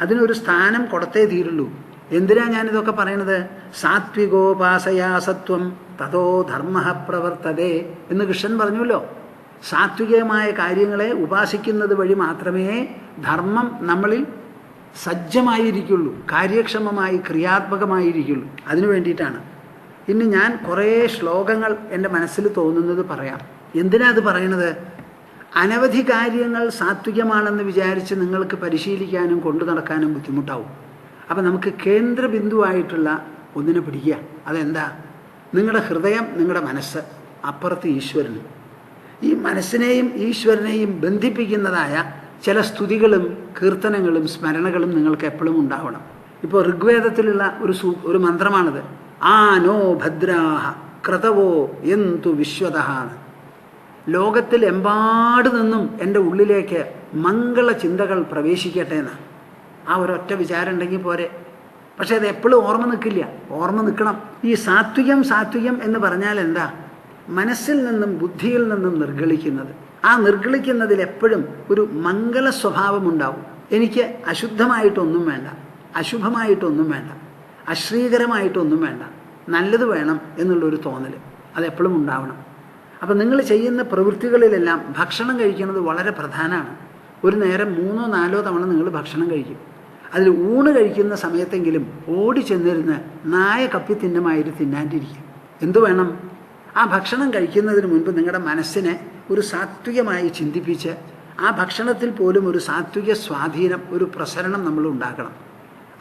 അതിനൊരു സ്ഥാനം കൊടുത്തേ തീരുള്ളൂ. എന്തിനാ ഞാനിതൊക്കെ പറയണത്? സാത്വികോപാസയാ സത്വം തതോ ധർമ്മ പ്രവർത്തതേ എന്ന് കൃഷ്ണൻ പറഞ്ഞല്ലോ. സാത്വികമായ കാര്യങ്ങളെ ഉപാസിക്കുന്നത് വഴി മാത്രമേ ധർമ്മം നമ്മളിൽ സജ്ജമായിരിക്കുള്ളൂ, കാര്യക്ഷമമായി ക്രിയാത്മകമായിരിക്കുള്ളൂ. അതിനു വേണ്ടിയിട്ടാണ്. ഇനി ഞാൻ കുറേ ശ്ലോകങ്ങൾ എൻ്റെ മനസ്സിൽ തോന്നുന്നത് പറയാം. എന്തിനാ അത് പറയണത്? അനവധി കാര്യങ്ങൾ സാത്വികമാണെന്ന് വിചാരിച്ച് നിങ്ങൾക്ക് പരിശീലിക്കാനും കൊണ്ടു നടക്കാനും ബുദ്ധിമുട്ടാവും. അപ്പം നമുക്ക് കേന്ദ്രബിന്ദുവായിട്ടുള്ള ഒന്നിനെ പിടിക്കുക. അതെന്താ? നിങ്ങളുടെ ഹൃദയം, നിങ്ങളുടെ മനസ്സ്, അപ്പുറത്ത് ഈശ്വരനും. ഈ മനസ്സിനെയും ഈശ്വരനെയും ബന്ധിപ്പിക്കുന്നതായ ചില സ്തുതികളും കീർത്തനങ്ങളും സ്മരണകളും നിങ്ങൾക്ക് എപ്പോഴും ഉണ്ടാവണം. ഇപ്പോൾ ഋഗ്വേദത്തിലുള്ള ഒരു മന്ത്രമാണിത്. ആനോ ഭദ്രാഹ ക്രതവോ എന്തു വിശ്വതഃ. ലോകത്തിൽ എമ്പാട് നിന്നും എൻ്റെ ഉള്ളിലേക്ക് മംഗള ചിന്തകൾ പ്രവേശിക്കട്ടെ എന്ന്. ആ ഒരൊറ്റ വിചാരം ഉണ്ടെങ്കിൽ പോരെ. പക്ഷെ അത് എപ്പോഴും ഓർമ്മ നിൽക്കില്ല, ഓർമ്മ നിൽക്കണം. ഈ സാത്വികം എന്ന് പറഞ്ഞാൽ എന്താ? മനസ്സിൽ നിന്നും ബുദ്ധിയിൽ നിന്നും നിർഗളിക്കുന്നത്. ആ നിർഗളിക്കുന്നതിൽ എപ്പോഴും ഒരു മംഗള സ്വഭാവം ഉണ്ടാവും. എനിക്ക് അശുദ്ധമായിട്ടൊന്നും വേണ്ട, അശുഭമായിട്ടൊന്നും വേണ്ട, അശ്രീകരമായിട്ടൊന്നും വേണ്ട, നല്ലത് വേണം എന്നുള്ളൊരു തോന്നൽ അതെപ്പോഴും ഉണ്ടാവണം. അപ്പം നിങ്ങൾ ചെയ്യുന്ന പ്രവൃത്തികളിലെല്ലാം ഭക്ഷണം കഴിക്കുന്നത് വളരെ പ്രധാനമാണ്. ഒരു നേരം 3-4 തവണ നിങ്ങൾ ഭക്ഷണം കഴിക്കും. അതിൽ ഊണ് കഴിക്കുന്ന സമയത്തെങ്കിലും ഓടി ചെന്നിരുന്ന് നായ കപ്പി തിന്നമായിട്ട് തിന്നാണ്ടിരിക്കും. എന്തു വേണം? ആ ഭക്ഷണം കഴിക്കുന്നതിന് മുൻപ് നിങ്ങളുടെ മനസ്സിനെ ഒരു സാത്വികമായി ചിന്തിപ്പിച്ച് ആ ഭക്ഷണത്തിൽ പോലും ഒരു സാത്വിക സ്വാധീനം, ഒരു പ്രസരണം നമ്മൾ ഉണ്ടാക്കണം.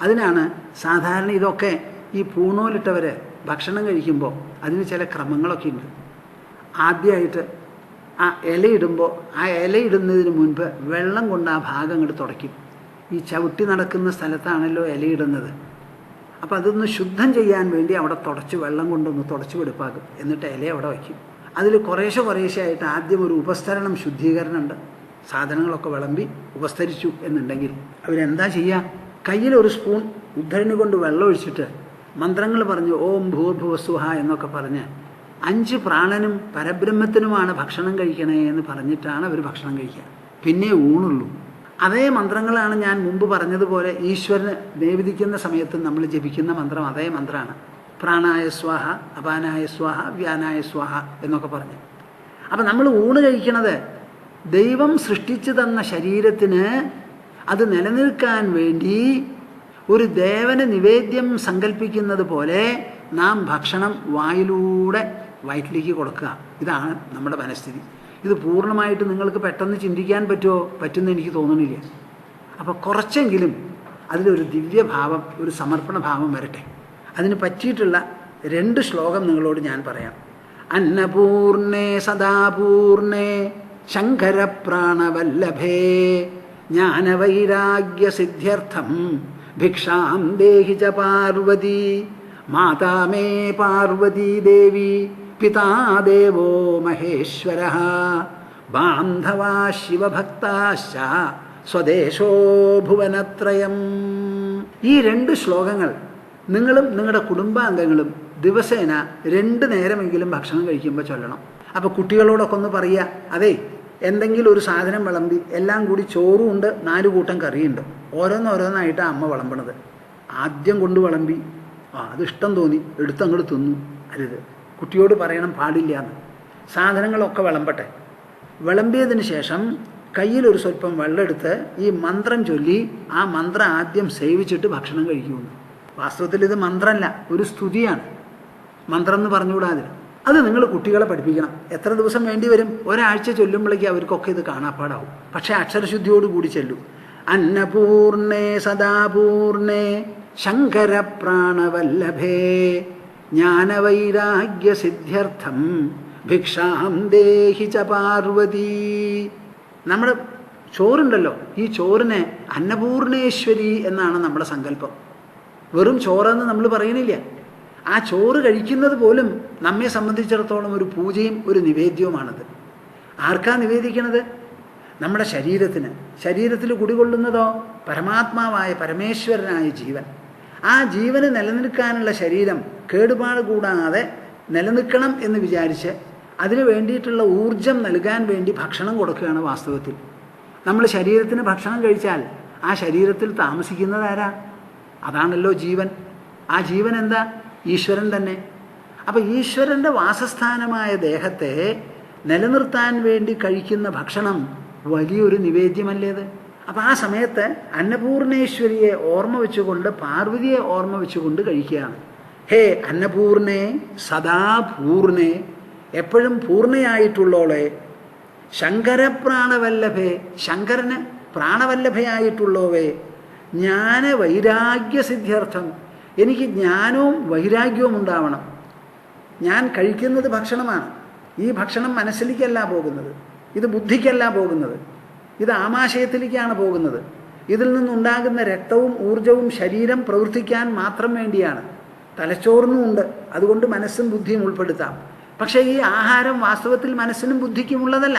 അതിനാണ് സാധാരണ ഇതൊക്കെ ഈ പൂണൂലിട്ടവർ ഭക്ഷണം കഴിക്കുമ്പോൾ അതിന് ചില ക്രമങ്ങളൊക്കെ ഉണ്ട്. ആദ്യമായിട്ട് ആ ഇലയിടുമ്പോൾ ആ ഇലയിടുന്നതിന് മുൻപ് വെള്ളം കൊണ്ട് ആ ഭാഗം അങ്ങോട്ട് തുടയ്ക്കും. ഈ ചവിട്ടി നടക്കുന്ന സ്ഥലത്താണല്ലോ ഇലയിടുന്നത്. അപ്പോൾ അതൊന്ന് ശുദ്ധം ചെയ്യാൻ വേണ്ടി അവിടെ തുടച്ച് വെള്ളം കൊണ്ടൊന്ന് തുടച്ച് വെടുപ്പാക്കും. എന്നിട്ട് ഇല അവിടെ വയ്ക്കും. അതിൽ കുറേശ്ശെ ആയിട്ട് ആദ്യം ഒരു ഉപസ്തരണം, ശുദ്ധീകരണം ഉണ്ട്. സാധനങ്ങളൊക്കെ വിളമ്പി ഉപസ്തരിച്ചു എന്നുണ്ടെങ്കിൽ അവരെന്താ ചെയ്യുക? കയ്യിലൊരു സ്പൂൺ ഉദ്ധരണി കൊണ്ട് വെള്ളം ഒഴിച്ചിട്ട് മന്ത്രങ്ങൾ പറഞ്ഞ് ഓം ഭൂർഭുവസ്സുഹ എന്നൊക്കെ പറഞ്ഞ് 5 പ്രാണനും പരബ്രഹ്മത്തിനുമാണ് ഭക്ഷണം കഴിക്കണേ എന്ന് പറഞ്ഞിട്ടാണ് അവർ ഭക്ഷണം കഴിക്കുക. പിന്നെ ഊണുള്ളൂ. അതേ മന്ത്രങ്ങളാണ് ഞാൻ മുമ്പ് പറഞ്ഞതുപോലെ ഈശ്വരന് നിവേദിക്കുന്ന സമയത്ത് നമ്മൾ ജപിക്കുന്ന മന്ത്രം അതേ മന്ത്രമാണ്. പ്രാണായ സ്വാഹ, അപാനായ സ്വാഹ, വ്യാനായ സ്വാഹ എന്നൊക്കെ പറഞ്ഞ്. അപ്പം നമ്മൾ ഊണ് കഴിക്കണത് ദൈവം സൃഷ്ടിച്ചു തന്ന ശരീരത്തിന് അത് നിലനിൽക്കാൻ വേണ്ടി ഒരു ദേവന് നിവേദ്യം സങ്കല്പിക്കുന്നത് പോലെ നാം ഭക്ഷണം വായിലൂടെ വയറ്റിലേക്ക് കൊടുക്കുക. ഇതാണ് നമ്മുടെ മനസ്ഥിതി. ഇത് പൂർണ്ണമായിട്ട് നിങ്ങൾക്ക് പെട്ടെന്ന് ചിന്തിക്കാൻ പറ്റുമെന്ന് എനിക്ക് തോന്നുന്നില്ല. അപ്പോൾ കുറച്ചെങ്കിലും അതിലൊരു ദിവ്യഭാവം, ഒരു സമർപ്പണ ഭാവം വരട്ടെ. അതിന് പറ്റിയിട്ടുള്ള 2 ശ്ലോകം നിങ്ങളോട് ഞാൻ പറയാം. അന്നപൂർണേ സദാപൂർണേ ശങ്കരപ്രാണവല്ലഭേ ജ്ഞാനവൈരാഗ്യസിദ്ധ്യർത്ഥം ഭിക്ഷാം ദേഹി ച പാർവതി മാതാ മേ പാർവതി ദേവി പിതാ ദേവോ മഹേശ്വരഃ ബാന്ധവാ ശിവഭക്താശ്ച സ്വദേശോ ഭുവനത്രയം. ഈ 2 ശ്ലോകങ്ങൾ നിങ്ങളും നിങ്ങളുടെ കുടുംബാംഗങ്ങളും ദിവസേന 2 നേരമെങ്കിലും ഭക്ഷണം കഴിക്കുമ്പോൾ ചൊല്ലണം. അപ്പോൾ കുട്ടികളോടൊക്കെ ഒന്ന് പറയുക, അതെ എന്തെങ്കിലും ഒരു സാധനം വിളമ്പി, എല്ലാം കൂടി ചോറും ഉണ്ട്, 4 കൂട്ടം കറിയുണ്ട്, ഓരോന്നോരോന്നായിട്ടാണ് അമ്മ വിളമ്പണത്. ആദ്യം കൊണ്ട് വിളമ്പി അത് ഇഷ്ടം തോന്നി എടുത്തങ്ങോട്ട് തിന്നു. അരുത്. കുട്ടിയോട് പറയണം പാടില്ല എന്ന്. സാധനങ്ങളൊക്കെ വിളമ്പട്ടെ. വിളമ്പിയതിന് ശേഷം കയ്യിലൊരു സ്വല്പം വെള്ളമെടുത്ത് ഈ മന്ത്രം ചൊല്ലി ആ മന്ത്രം ആദ്യം സേവിച്ചിട്ട് ഭക്ഷണം കഴിക്കുമെന്ന്. വാസ്തവത്തിൽ ഇത് മന്ത്രമല്ല, ഒരു സ്തുതിയാണ്. മന്ത്രം എന്ന് പറഞ്ഞുകൂടാതെ അത് നിങ്ങൾ കുട്ടികളെ പഠിപ്പിക്കണം. എത്ര ദിവസം വേണ്ടി വരും? ഒരാഴ്ച ചൊല്ലുമ്പോഴേക്ക് അവർക്കൊക്കെ ഇത് കാണാപ്പാടാവും. പക്ഷേ അക്ഷരശുദ്ധിയോടുകൂടി ചെല്ലൂ. അന്നപൂർണേ സദാപൂർണേ ശങ്കരപ്രാണവല്ലഭേ ജ്ഞാനവൈരാഗ്യസിദ്ധ്യർത്ഥം ഭിക്ഷാം ദേഹി ച പാർവതി. നമ്മുടെ ചോറുണ്ടല്ലോ, ഈ ചോറിനെ അന്നപൂർണേശ്വരി എന്നാണ് നമ്മുടെ സങ്കല്പം. വെറും ചോറെന്ന് നമ്മൾ പറയുന്നില്ല. ആ ചോറ് കഴിക്കുന്നത് പോലും നമ്മെ സംബന്ധിച്ചിടത്തോളം ഒരു പൂജയും ഒരു നിവേദ്യവുമാണത്. ആർക്കാ നിവേദിക്കണത്? നമ്മുടെ ശരീരത്തിന്. ശരീരത്തിൽ കുടികൊള്ളുന്നതോ പരമാത്മാവായ പരമേശ്വരനായ ജീവൻ. ആ ജീവന് നിലനിൽക്കാനുള്ള ശരീരം കേടുപാട് കൂടാതെ നിലനിൽക്കണം എന്ന് വിചാരിച്ച് അതിനു വേണ്ടിയിട്ടുള്ള ഊർജം നൽകാൻ വേണ്ടി ഭക്ഷണം കൊടുക്കുകയാണ് വാസ്തവത്തിൽ. നമ്മൾ ശരീരത്തിന് ഭക്ഷണം കഴിച്ചാൽ ആ ശരീരത്തിൽ താമസിക്കുന്നതാരാ? അതാണല്ലോ ജീവൻ. ആ ജീവൻ എന്താ? ഈശ്വരൻ തന്നെ. അപ്പം ഈശ്വരൻ്റെ വാസസ്ഥാനമായ ദേഹത്തെ നിലനിർത്താൻ വേണ്ടി കഴിക്കുന്ന ഭക്ഷണം വലിയൊരു നിവേദ്യമല്ലേത്? അപ്പം ആ സമയത്ത് അന്നപൂർണേശ്വരിയെ ഓർമ്മ വെച്ചുകൊണ്ട്, പാർവതിയെ ഓർമ്മ വെച്ചുകൊണ്ട് കഴിക്കുകയാണ്. ഹേ അന്നപൂർണേ സദാ പൂർണേ, എപ്പോഴും പൂർണ്ണയായിട്ടുള്ളോളെ, ശങ്കരപ്രാണവല്ലഭേ, ശങ്കരന് പ്രാണവല്ലഭയായിട്ടുള്ളവേ, ജ്ഞാനവൈരാഗ്യസിദ്ധ്യർത്ഥം, എനിക്ക് ജ്ഞാനവും വൈരാഗ്യവും ഉണ്ടാവണം. ഞാൻ കഴിക്കുന്നത് ഭക്ഷണമാണ്. ഈ ഭക്ഷണം മനസ്സിലേക്കല്ല പോകുന്നത്, ഇത് ബുദ്ധിക്കല്ല പോകുന്നത്, ഇത് ആമാശയത്തിലേക്കാണ് പോകുന്നത്. ഇതിൽ നിന്നുണ്ടാകുന്ന രക്തവും ഊർജവും ശരീരം പ്രവർത്തിക്കാൻ മാത്രം വേണ്ടിയാണ്. തലച്ചോറിനും ഉണ്ട്, അതുകൊണ്ട് മനസ്സും ബുദ്ധിയും ഉൾപ്പെടുത്താം. പക്ഷേ ഈ ആഹാരം വാസ്തവത്തിൽ മനസ്സിനും ബുദ്ധിക്കും ഉള്ളതല്ല.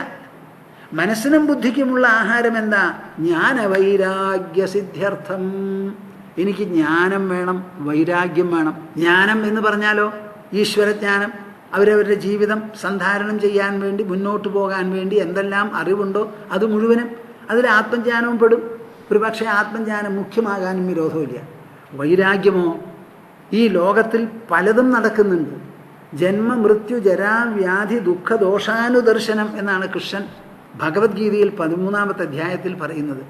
മനസ്സിനും ബുദ്ധിക്കുമുള്ള ആഹാരം എന്താ? ജ്ഞാനവൈരാഗ്യസിദ്ധ്യർത്ഥം. എനിക്ക് ജ്ഞാനം വേണം, വൈരാഗ്യം വേണം. ജ്ഞാനം എന്ന് പറഞ്ഞാലോ ഈശ്വരജ്ഞാനം. അവരവരുടെ ജീവിതം സന്ധാരണം ചെയ്യാൻ വേണ്ടി, മുന്നോട്ട് പോകാൻ വേണ്ടി എന്തെല്ലാം അറിവുണ്ടോ അത് മുഴുവനും. അതിൽ ആത്മജ്ഞാനവും പെടും. ഒരു പക്ഷേ ആത്മജ്ഞാനം മുഖ്യമാകാനും വിരോധമില്ല. വൈരാഗ്യമോ, ഈ ലോകത്തിൽ പലതും നടക്കുന്നുണ്ട്. ജന്മ മൃത്യു ജരാ വ്യാധി ദുഃഖ ദോഷാനുദർശനം എന്നാണ് കൃഷ്ണൻ ഭഗവത്ഗീതയിൽ 13-ാമത്തെ അധ്യായത്തിൽ പറയുന്നത്.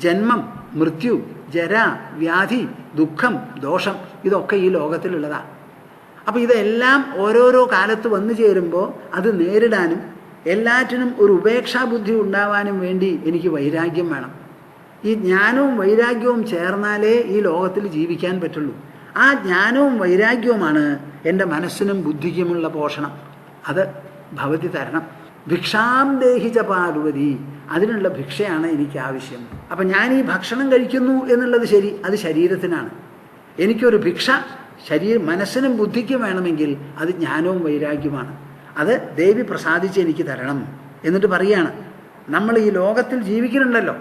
ജന്മം, മൃത്യു, ജര, വ്യാധി, ദുഃഖം, ദോഷം, ഇതൊക്കെ ഈ ലോകത്തിലുള്ളതാണ്. അപ്പോൾ ഇതെല്ലാം ഓരോരോ കാലത്ത് വന്നു ചേരുമ്പോൾ അത് നേരിടാനും എല്ലാറ്റിനും ഒരു ഉപേക്ഷാബുദ്ധി ഉണ്ടാവാനും വേണ്ടി എനിക്ക് വൈരാഗ്യം വേണം. ഈ ജ്ഞാനവും വൈരാഗ്യവും ചേർന്നാലേ ഈ ലോകത്തിൽ ജീവിക്കാൻ പറ്റുള്ളൂ. ആ ജ്ഞാനവും വൈരാഗ്യവുമാണ് എൻ്റെ മനസ്സിനും ബുദ്ധിക്കുമുള്ള പോഷണം. അത് ഭവതി തരണം. ഭിക്ഷാം ദേഹിച്ച പാർവതി, അതിനുള്ള ഭിക്ഷയാണ് എനിക്ക് ആവശ്യം. അപ്പം ഞാൻ ഈ ഭക്ഷണം കഴിക്കുന്നു എന്നുള്ളത് ശരി, അത് ശരീരത്തിനാണ്. എനിക്കൊരു ഭിക്ഷ മനസ്സിനും ബുദ്ധിക്കും വേണമെങ്കിൽ അത് ജ്ഞാനവും വൈരാഗ്യവുമാണ്. അത് ദേവി പ്രസാദിച്ച് എനിക്ക് തരണം. എന്നിട്ട് പറയാണ്, നമ്മൾ ഈ ലോകത്തിൽ ജീവിക്കുന്നുണ്ടല്ലോ,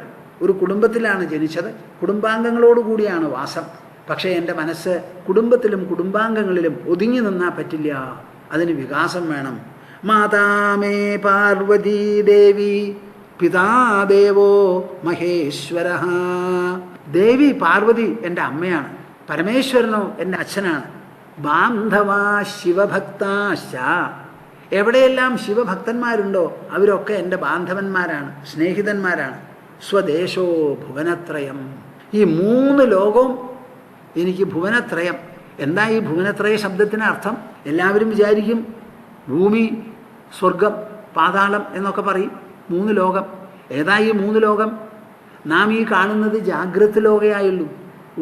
ഒരു കുടുംബത്തിലാണ് ജനിച്ചത്, കുടുംബാംഗങ്ങളോടുകൂടിയാണ് വാസം. പക്ഷേ എൻ്റെ മനസ്സ് കുടുംബത്തിലും കുടുംബാംഗങ്ങളിലും ഒതുങ്ങി നിന്നാൽ പറ്റില്ല, അതിന് വികാസം വേണം. മാതാമേ പാർവതീ ദേവി പിതാദേവോ മഹേശ്വര. ദേവി പാർവതി എൻ്റെ അമ്മയാണ്, പരമേശ്വരനോ എൻ്റെ അച്ഛനാണ്. ബാന്ധവാ ശിവഭക്താശ്ച, എവിടെയെല്ലാം ശിവഭക്തന്മാരുണ്ടോ അവരൊക്കെ എൻ്റെ ബാന്ധവന്മാരാണ്, സ്നേഹിതന്മാരാണ്. സ്വദേശോ ഭുവനത്രയം, ഈ 3 ലോകവും എനിക്ക് ഭുവനത്രയം. എന്താ ഈ ഭുവനത്രയ ശബ്ദത്തിന് അർത്ഥം? എല്ലാവരും വിചാരിക്കും ഭൂമി, സ്വർഗം, പാതാളം എന്നൊക്കെ പറയും. 3 ലോകം. ഏതാ ഈ 3 ലോകം? നാം ഈ കാണുന്നത് ജാഗ്രത ലോകയായുള്ളൂ.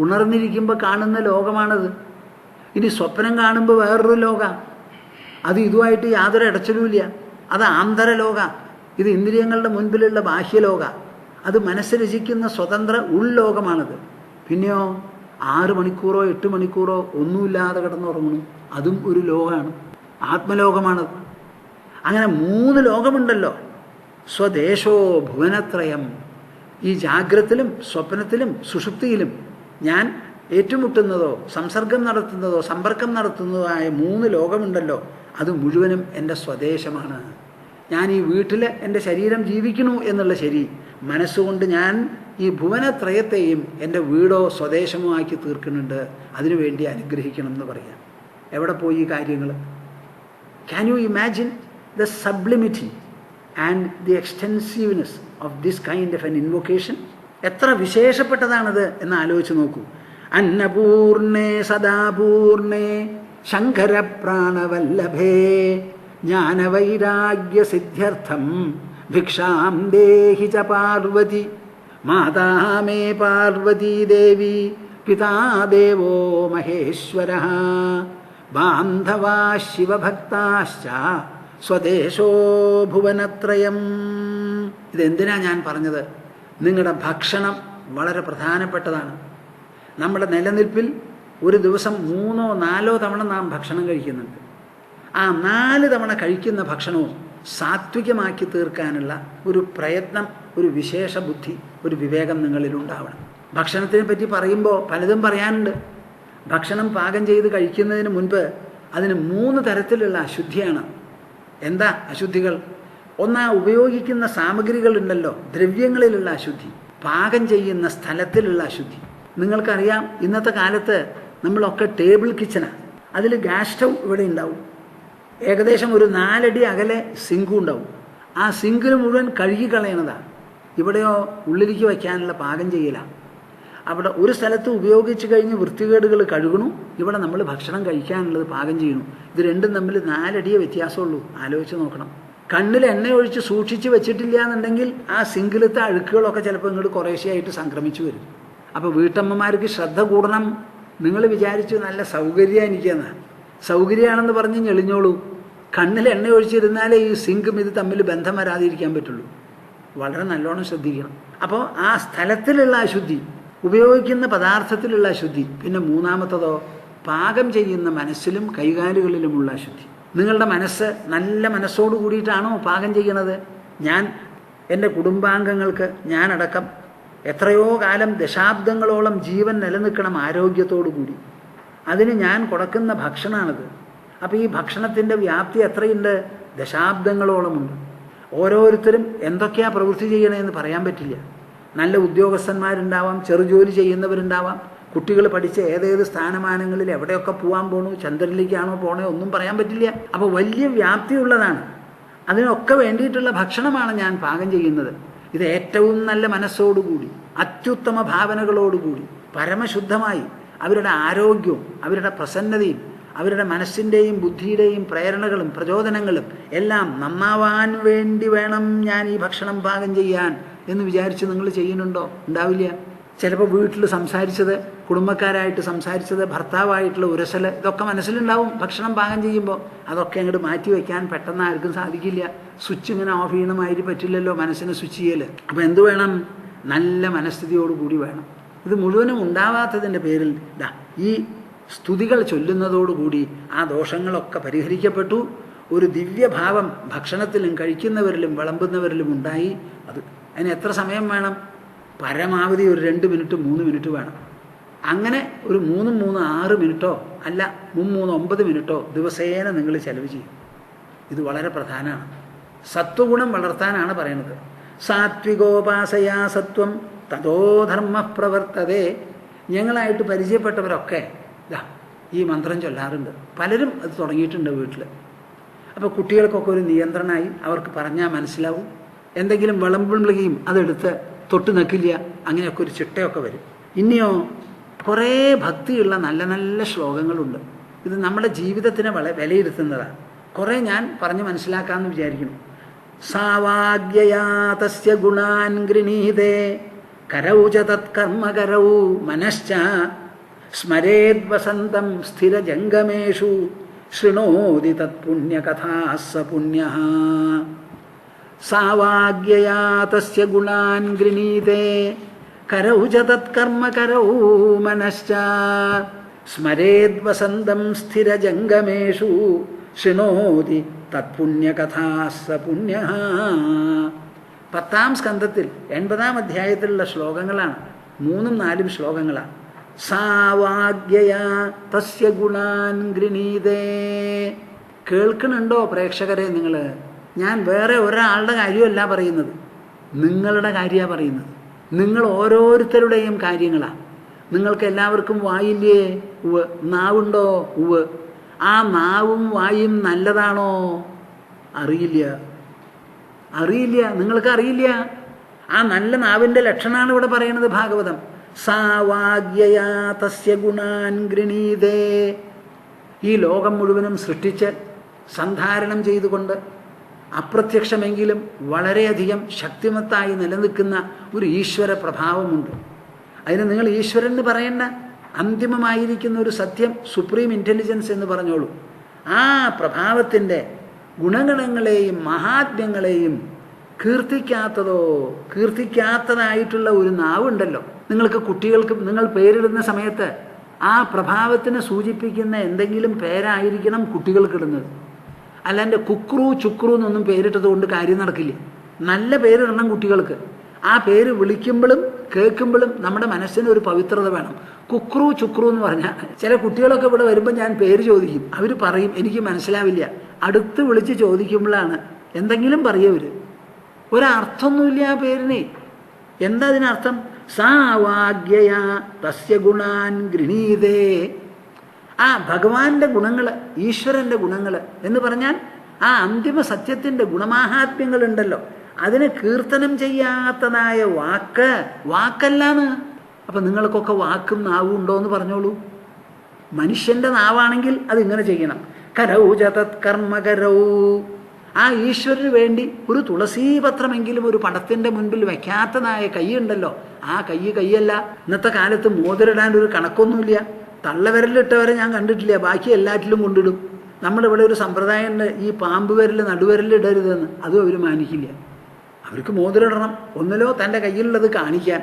ഉണർന്നിരിക്കുമ്പോൾ കാണുന്ന ലോകമാണത്. ഇനി സ്വപ്നം കാണുമ്പോൾ വേറൊരു ലോക, അത് ഇതുമായിട്ട് യാതൊരു ഇടച്ചിലുമില്ല. അത് ആന്തരലോക. ഇത് ഇന്ദ്രിയങ്ങളുടെ മുൻപിലുള്ള ബാഹ്യലോക. അത് മനസ്സ് രചിക്കുന്ന സ്വതന്ത്ര ഉൾലോകമാണത്. പിന്നെയോ 6 മണിക്കൂറോ 8 മണിക്കൂറോ ഒന്നുമില്ലാതെ കിടന്നുറങ്ങണം, അതും ഒരു ലോകമാണ്, ആത്മലോകമാണത്. അങ്ങനെ 3 ലോകമുണ്ടല്ലോ. സ്വദേശോ ഭുവനത്രയം. ഈ ജാഗ്രത്തിലും സ്വപ്നത്തിലും സുഷുപ്തിയിലും ഞാൻ ഏറ്റുമുട്ടുന്നതോ സംസർഗം നടത്തുന്നതോ സമ്പർക്കം നടത്തുന്നതോ ആയ 3 ലോകമുണ്ടല്ലോ, അത് മുഴുവനും എൻ്റെ സ്വദേശമാണ്. ഞാൻ ഈ വീട്ടിൽ എൻ്റെ ശരീരം ജീവിക്കണു എന്നുള്ള ശരി, മനസ്സുകൊണ്ട് ഞാൻ ഈ ഭുവനത്രയത്തെയും എൻ്റെ വീടോ സ്വദേശമോ ആക്കി തീർക്കുന്നുണ്ട്. അതിനുവേണ്ടി അനുഗ്രഹിക്കണം എന്ന് പറയാം. എവിടെ പോയി ഈ കാര്യങ്ങൾ? Can you imagine the sublimity and the extensiveness of this kind of an invocation? എത്ര വിശേഷപ്പെട്ടതാണത് എന്ന് ആലോചിച്ച് നോക്കൂ. അന്നപൂർണേ സദാപൂർണേ ശങ്കരപ്രാണവല്ലഭേ ജ്ഞാനവൈരാഗ്യസിദ്ധ്യർത്ഥം ഭിക്ഷാം ദേഹി ച പാർവതി. മാതാ മേ പാർവതീ ദേവി പിതാ ദേവോ മഹേശ്വര. ബാന്ധവാ ശിവഭക്താശ്ച സ്വദേശോ ഭുവനത്രയം. ഇതെന്തിനാ ഞാൻ പറഞ്ഞത്? നിങ്ങളുടെ ഭക്ഷണം വളരെ പ്രധാനപ്പെട്ടതാണ്. നമ്മുടെ നിലനിൽപ്പിൽ ഒരു ദിവസം 3 or 4 തവണ നാം ഭക്ഷണം കഴിക്കുന്നുണ്ട്. ആ 4 തവണ കഴിക്കുന്ന ഭക്ഷണവും സാത്വികമാക്കി തീർക്കാനുള്ള ഒരു പ്രയത്നം, ഒരു വിശേഷ ബുദ്ധി, ഒരു വിവേകം നിങ്ങളിലുണ്ടാവണം. ഭക്ഷണത്തിനെ പറ്റി പറയുമ്പോൾ പലതും പറയാനുണ്ട്. ഭക്ഷണം പാകം ചെയ്ത് കഴിക്കുന്നതിന് മുൻപ് അതിന് 3 തരത്തിലുള്ള അശുദ്ധിയാണ്. എന്താ അശുദ്ധികൾ? ഒന്ന്, ഉപയോഗിക്കുന്ന സാമഗ്രികളുണ്ടല്ലോ, ദ്രവ്യങ്ങളിലുള്ള അശുദ്ധി. പാകം ചെയ്യുന്ന സ്ഥലത്തിലുള്ള അശുദ്ധി. നിങ്ങൾക്കറിയാം, ഇന്നത്തെ കാലത്ത് നമ്മളൊക്കെ ടേബിൾ കിച്ചനാണ്. അതിൽ ഗ്യാസ് സ്റ്റൗ ഇവിടെ ഉണ്ടാവും. ഏകദേശം ഒരു 4 അടി അകലെ സിങ്കും ഉണ്ടാവും. ആ സിങ്കിൽ മുഴുവൻ കഴുകിക്കളയണതാണ്. ഇവിടെയോ ഉള്ളിലേക്ക് വയ്ക്കാനുള്ള പാകം ചെയ്യലാണ്. അവിടെ ഒരു സ്ഥലത്ത് ഉപയോഗിച്ച് കഴിഞ്ഞ് വൃത്തികേടുകൾ കഴുകണു, ഇവിടെ നമ്മൾ ഭക്ഷണം കഴിക്കാനുള്ളത് പാകം ചെയ്യണു. ഇത് രണ്ടും തമ്മിൽ 4 അടിയേ വ്യത്യാസമുള്ളൂ. ആലോചിച്ച് നോക്കണം. കണ്ണിൽ എണ്ണ ഒഴിച്ച് സൂക്ഷിച്ച് വെച്ചിട്ടില്ല എന്നുണ്ടെങ്കിൽ ആ സിങ്കിലത്തെ അഴുക്കുകളൊക്കെ ചിലപ്പോൾ ഇങ്ങോട്ട് കുറേശ്ശെയായിട്ട് സംക്രമിച്ചു വരും. അപ്പോൾ വീട്ടമ്മമാർക്ക് ശ്രദ്ധ കൂടണം. നിങ്ങൾ വിചാരിച്ചു നല്ല സൗകര്യം എനിക്കെന്നാ. സൗകര്യമാണെന്ന് പറഞ്ഞ് ഞെളിഞ്ഞോളൂ. കണ്ണിൽ എണ്ണ ഒഴിച്ചിരുന്നാലേ ഈ സിങ്കും ഇത് തമ്മിൽ ബന്ധം വരാതിരിക്കാൻ പറ്റുള്ളൂ. വളരെ നല്ലോണം ശ്രദ്ധിക്കണം. അപ്പോൾ ആ സ്ഥലത്തിലുള്ള അശുദ്ധി, ഉപയോഗിക്കുന്ന പദാർത്ഥത്തിലുള്ള അശുദ്ധി. പിന്നെ 3ാമത്തതോ, പാകം ചെയ്യുന്ന മനസ്സിലും കൈകാലുകളിലുമുള്ള അശുദ്ധി. നിങ്ങളുടെ മനസ്സ് നല്ല മനസ്സോട് കൂടിയിട്ടാണോ പാകം ചെയ്യണത്? ഞാൻ എൻ്റെ കുടുംബാംഗങ്ങൾക്ക് ഞാനടക്കം എത്രയോ കാലം ദശാബ്ദങ്ങളോളം ജീവൻ നിലനിൽക്കണം ആരോഗ്യത്തോടു കൂടി. അതിന് ഞാൻ കൊടുക്കുന്ന ഭക്ഷണമാണിത്. അപ്പോൾ ഈ ഭക്ഷണത്തിൻ്റെ വ്യാപ്തി എത്രയുണ്ട്? ദശാബ്ദങ്ങളോളമുണ്ട്. ഓരോരുത്തരും എന്തൊക്കെയാണ് പ്രവൃത്തി ചെയ്യണമെന്ന് പറയാൻ പറ്റില്ല. നല്ല ഉദ്യോഗസ്ഥന്മാരുണ്ടാവാം, ചെറുജോലി ചെയ്യുന്നവരുണ്ടാവാം, കുട്ടികൾ പഠിച്ച് ഏതേത് സ്ഥാനമാനങ്ങളിൽ എവിടെയൊക്കെ പോകാൻ പോകണു, ചന്ദ്രനിലേക്കാണോ പോകണേ ഒന്നും പറയാൻ പറ്റില്ല. അപ്പോൾ വലിയ വ്യാപ്തിയുള്ളതാണ്. അതിനൊക്കെ വേണ്ടിയിട്ടുള്ള ഭക്ഷണമാണ് ഞാൻ പാകം ചെയ്യുന്നത്. ഇത് ഏറ്റവും നല്ല മനസ്സോടുകൂടി, അത്യുത്തമ ഭാവനകളോടുകൂടി, പരമശുദ്ധമായി അവരുടെ ആരോഗ്യവും അവരുടെ പ്രസന്നതയും അവരുടെ മനസ്സിൻ്റെയും ബുദ്ധിയുടെയും പ്രേരണകളും പ്രചോദനങ്ങളും എല്ലാം നന്നാവാൻ വേണ്ടി വേണം ഞാൻ ഈ ഭക്ഷണം പാകം ചെയ്യാൻ എന്ന് വിചാരിച്ച് നിങ്ങൾ ചെയ്യുന്നുണ്ടോ? ഉണ്ടാവില്ല. ചിലപ്പോൾ വീട്ടിൽ സംസാരിച്ചത്, കുടുംബക്കാരായിട്ട് സംസാരിച്ചത്, ഭർത്താവായിട്ടുള്ള ഉരസൽ, ഇതൊക്കെ മനസ്സിലുണ്ടാവും. ഭക്ഷണം പാകം ചെയ്യുമ്പോൾ അതൊക്കെ അങ്ങോട്ട് മാറ്റി വയ്ക്കാൻ പെട്ടെന്ന് ആർക്കും സാധിക്കില്ല. സ്വിച്ച് ഇങ്ങനെ ഓഫ് ചെയ്യണമാതിരി പറ്റില്ലല്ലോ മനസ്സിനെ സ്വിച്ച് ചെയ്യൽ. അപ്പോൾ എന്ത് വേണം? നല്ല മനസ്ഥിതിയോടുകൂടി വേണം. ഇത് മുഴുവനും ഉണ്ടാവാത്തതിൻ്റെ പേരിൽ ഈ സ്തുതികൾ ചൊല്ലുന്നതോടുകൂടി ആ ദോഷങ്ങളൊക്കെ പരിഹരിക്കപ്പെട്ടു. ഒരു ദിവ്യഭാവം ഭക്ഷണത്തിലും കഴിക്കുന്നവരിലും വിളമ്പുന്നവരിലും ഉണ്ടായി. അതിന് എത്ര സമയം വേണം? പരമാവധി ഒരു 2 മിനിറ്റ് 3 മിനിറ്റ് വേണം. അങ്ങനെ ഒരു 3 6 മിനിറ്റോ അല്ല 3 9 മിനിറ്റോ ദിവസേന നിങ്ങൾ ചെലവ് ചെയ്യും. ഇത് വളരെ പ്രധാനമാണ്. സത്വഗുണം വളർത്താനാണ് പറയുന്നത്. സാത്വികോപാസയാ സത്വം തതോ ധർമ്മ പ്രവർത്തതേ. ഞങ്ങളായിട്ട് പരിചയപ്പെട്ടവരൊക്കെ ഈ മന്ത്രം ചൊല്ലാറുണ്ട്. പലരും അത് തുടങ്ങിയിട്ടുണ്ട് വീട്ടിൽ. അപ്പോൾ കുട്ടികൾക്കൊക്കെ ഒരു നിയന്ത്രണമായി. അവർക്ക് പറഞ്ഞാൽ മനസ്സിലാവും. എന്തെങ്കിലും വിളമ്പുമ്പോഴേക്കും അതെടുത്ത് തൊട്ട് നിൽക്കില്ല. അങ്ങനെയൊക്കെ ഒരു ചിട്ടയൊക്കെ വരും. ഇനിയോ കുറേ ഭക്തിയുള്ള നല്ല നല്ല ശ്ലോകങ്ങളുണ്ട്. ഇത് നമ്മുടെ ജീവിതത്തിനെ വിലയിരുത്തുന്നതാണ്. കുറേ ഞാൻ പറഞ്ഞ് മനസ്സിലാക്കാമെന്ന് വിചാരിക്കുന്നു. സാവാഗ്യയാ തസ്യ ഗുണാൻ ഗൃണീതേ കരൗ ച തത്കർമ്മകരൗ മനശ്ച സ്മരേദ് വസന്തം സ്ഥിരജംഗമേഷു ശൃണോതി തത്പുണ്യകഥാഃ സ പുണ്യഃ. സാവാഗ്യയാ തസ്യ ഗുണാൻ ഗൃണീതേ കരൗ ച തത്കർമ്മകരൗ മനശ്ച സ്മരേദ് വസന്തം സ്ഥിരജംഗമേഷു ശൃണോതി തത്പുണ്യകഥാഃ സ പുണ്യഃ. 10ാം സ്കന്ധത്തിൽ 80ാം അധ്യായത്തിലുള്ള ശ്ലോകങ്ങളാണ്. 3ഉം 4ഉം ശ്ലോകങ്ങളാണ്. സാവാഗ്യയാ തസ്യ ഗുണാൻ ഗൃണീതേ. കേൾക്കണുണ്ടോ പ്രേക്ഷകരെ നിങ്ങൾ? ഞാൻ വേറെ ഒരാളുടെ കാര്യമല്ല പറയുന്നത്, നിങ്ങളുടെ കാര്യമാണ് പറയുന്നത്. നിങ്ങൾ ഓരോരുത്തരുടെയും കാര്യങ്ങളാണ്. നിങ്ങൾക്ക് എല്ലാവർക്കും വായില്ലേ? ഉവ്വ്. നാവുണ്ടോ? ഉവ്വ്. ആ നാവും വായും നല്ലതാണോ? അറിയില്ല. നിങ്ങൾക്ക് അറിയില്ല. ആ നല്ല നാവിൻ്റെ ലക്ഷണമാണ് ഇവിടെ പറയുന്നത് ഭാഗവതം. സാവാഗ്യയാ തസ്യ ഗുണാൻ ഗൃണീതേ. ഈ ലോകം മുഴുവനും സൃഷ്ടിച്ച് സന്ധാരണം ചെയ്തുകൊണ്ട് അപ്രത്യക്ഷമെങ്കിലും വളരെയധികം ശക്തിമത്തായി നിലനിൽക്കുന്ന ഒരു ഈശ്വര പ്രഭാവമുണ്ട്. അതിന് നിങ്ങൾ ഈശ്വരൻ എന്ന് പറയേണ്ട, അന്തിമമായിരിക്കുന്ന ഒരു സത്യം, സുപ്രീം ഇൻ്റലിജൻസ് എന്ന് പറഞ്ഞോളൂ. ആ പ്രഭാവത്തിൻ്റെ ഗുണഗണങ്ങളെയും മഹാത്മ്യങ്ങളെയും കീർത്തിക്കാത്തതായിട്ടുള്ള ഒരു നാവുണ്ടല്ലോ. നിങ്ങൾക്ക് കുട്ടികൾക്ക് നിങ്ങൾ പേരിടുന്ന സമയത്ത് ആ പ്രഭാവത്തിനെ സൂചിപ്പിക്കുന്ന എന്തെങ്കിലും പേരായിരിക്കണം കുട്ടികൾക്കിടുന്നത്. അല്ലാണ്ട് കുക്രു ചുക്രു എന്നൊന്നും പേരിട്ടത് കൊണ്ട് കാര്യം നടക്കില്ല. നല്ല പേരിടണം കുട്ടികൾക്ക്. ആ പേര് വിളിക്കുമ്പോഴും കേൾക്കുമ്പോഴും നമ്മുടെ മനസ്സിന് ഒരു പവിത്രത വേണം. കുക്രു ചുക്രു എന്ന് പറഞ്ഞാൽ ചില കുട്ടികളൊക്കെ ഇവിടെ വരുമ്പോൾ ഞാൻ പേര് ചോദിക്കും. അവർ പറയും എനിക്ക് മനസ്സിലാവില്ല. അടുത്ത് വിളിച്ച് ചോദിക്കുമ്പോഴാണ് എന്തെങ്കിലും പറയവർ. ഒരർത്ഥമൊന്നുമില്ല ആ പേരിനെ. എന്താ അതിനർത്ഥം? സാവാഗ്യയാ തസ്യ ഗുണാൻ ഗൃണീതേ. ആ ഭഗവാന്റെ ഗുണങ്ങൾ, ഈശ്വരൻ്റെ ഗുണങ്ങൾ എന്ന് പറഞ്ഞാൽ ആ അന്തിമ സത്യത്തിൻ്റെ ഗുണമാഹാത്മ്യങ്ങളുണ്ടല്ലോ, അതിനെ കീർത്തനം ചെയ്യാത്തതായ വാക്കല്ലാന്ന്. അപ്പം നിങ്ങൾക്കൊക്കെ വാക്കും നാവും ഉണ്ടോ എന്ന് പറഞ്ഞോളൂ. മനുഷ്യൻ്റെ നാവാണെങ്കിൽ അതിങ്ങനെ ചെയ്യണം. കരൗ ച തത്കർമ്മകരൗ. ആ ഈശ്വരന് വേണ്ടി ഒരു തുളസീപത്രമെങ്കിലും ഒരു പടത്തിൻ്റെ മുൻപിൽ വയ്ക്കാത്തതായ കൈയുണ്ടല്ലോ, ആ കൈയല്ല. ഇന്നത്തെ കാലത്ത് മോതിരിടാൻ ഒരു കണക്കൊന്നുമില്ല. തള്ളവിരലിട്ടവരെ ഞാൻ കണ്ടിട്ടില്ല, ബാക്കി എല്ലാറ്റിലും കൊണ്ടിടും. നമ്മളിവിടെ ഒരു സമ്പ്രദായമുണ്ട്, ഈ പാമ്പ് വിരൽ നടുവിരലിടരുതെന്ന്. അതും അവർ മാനിക്കില്ല. അവർക്ക് മോതിരിടണം. ഒന്നിലോ തൻ്റെ കയ്യിലുള്ളത് കാണിക്കാൻ,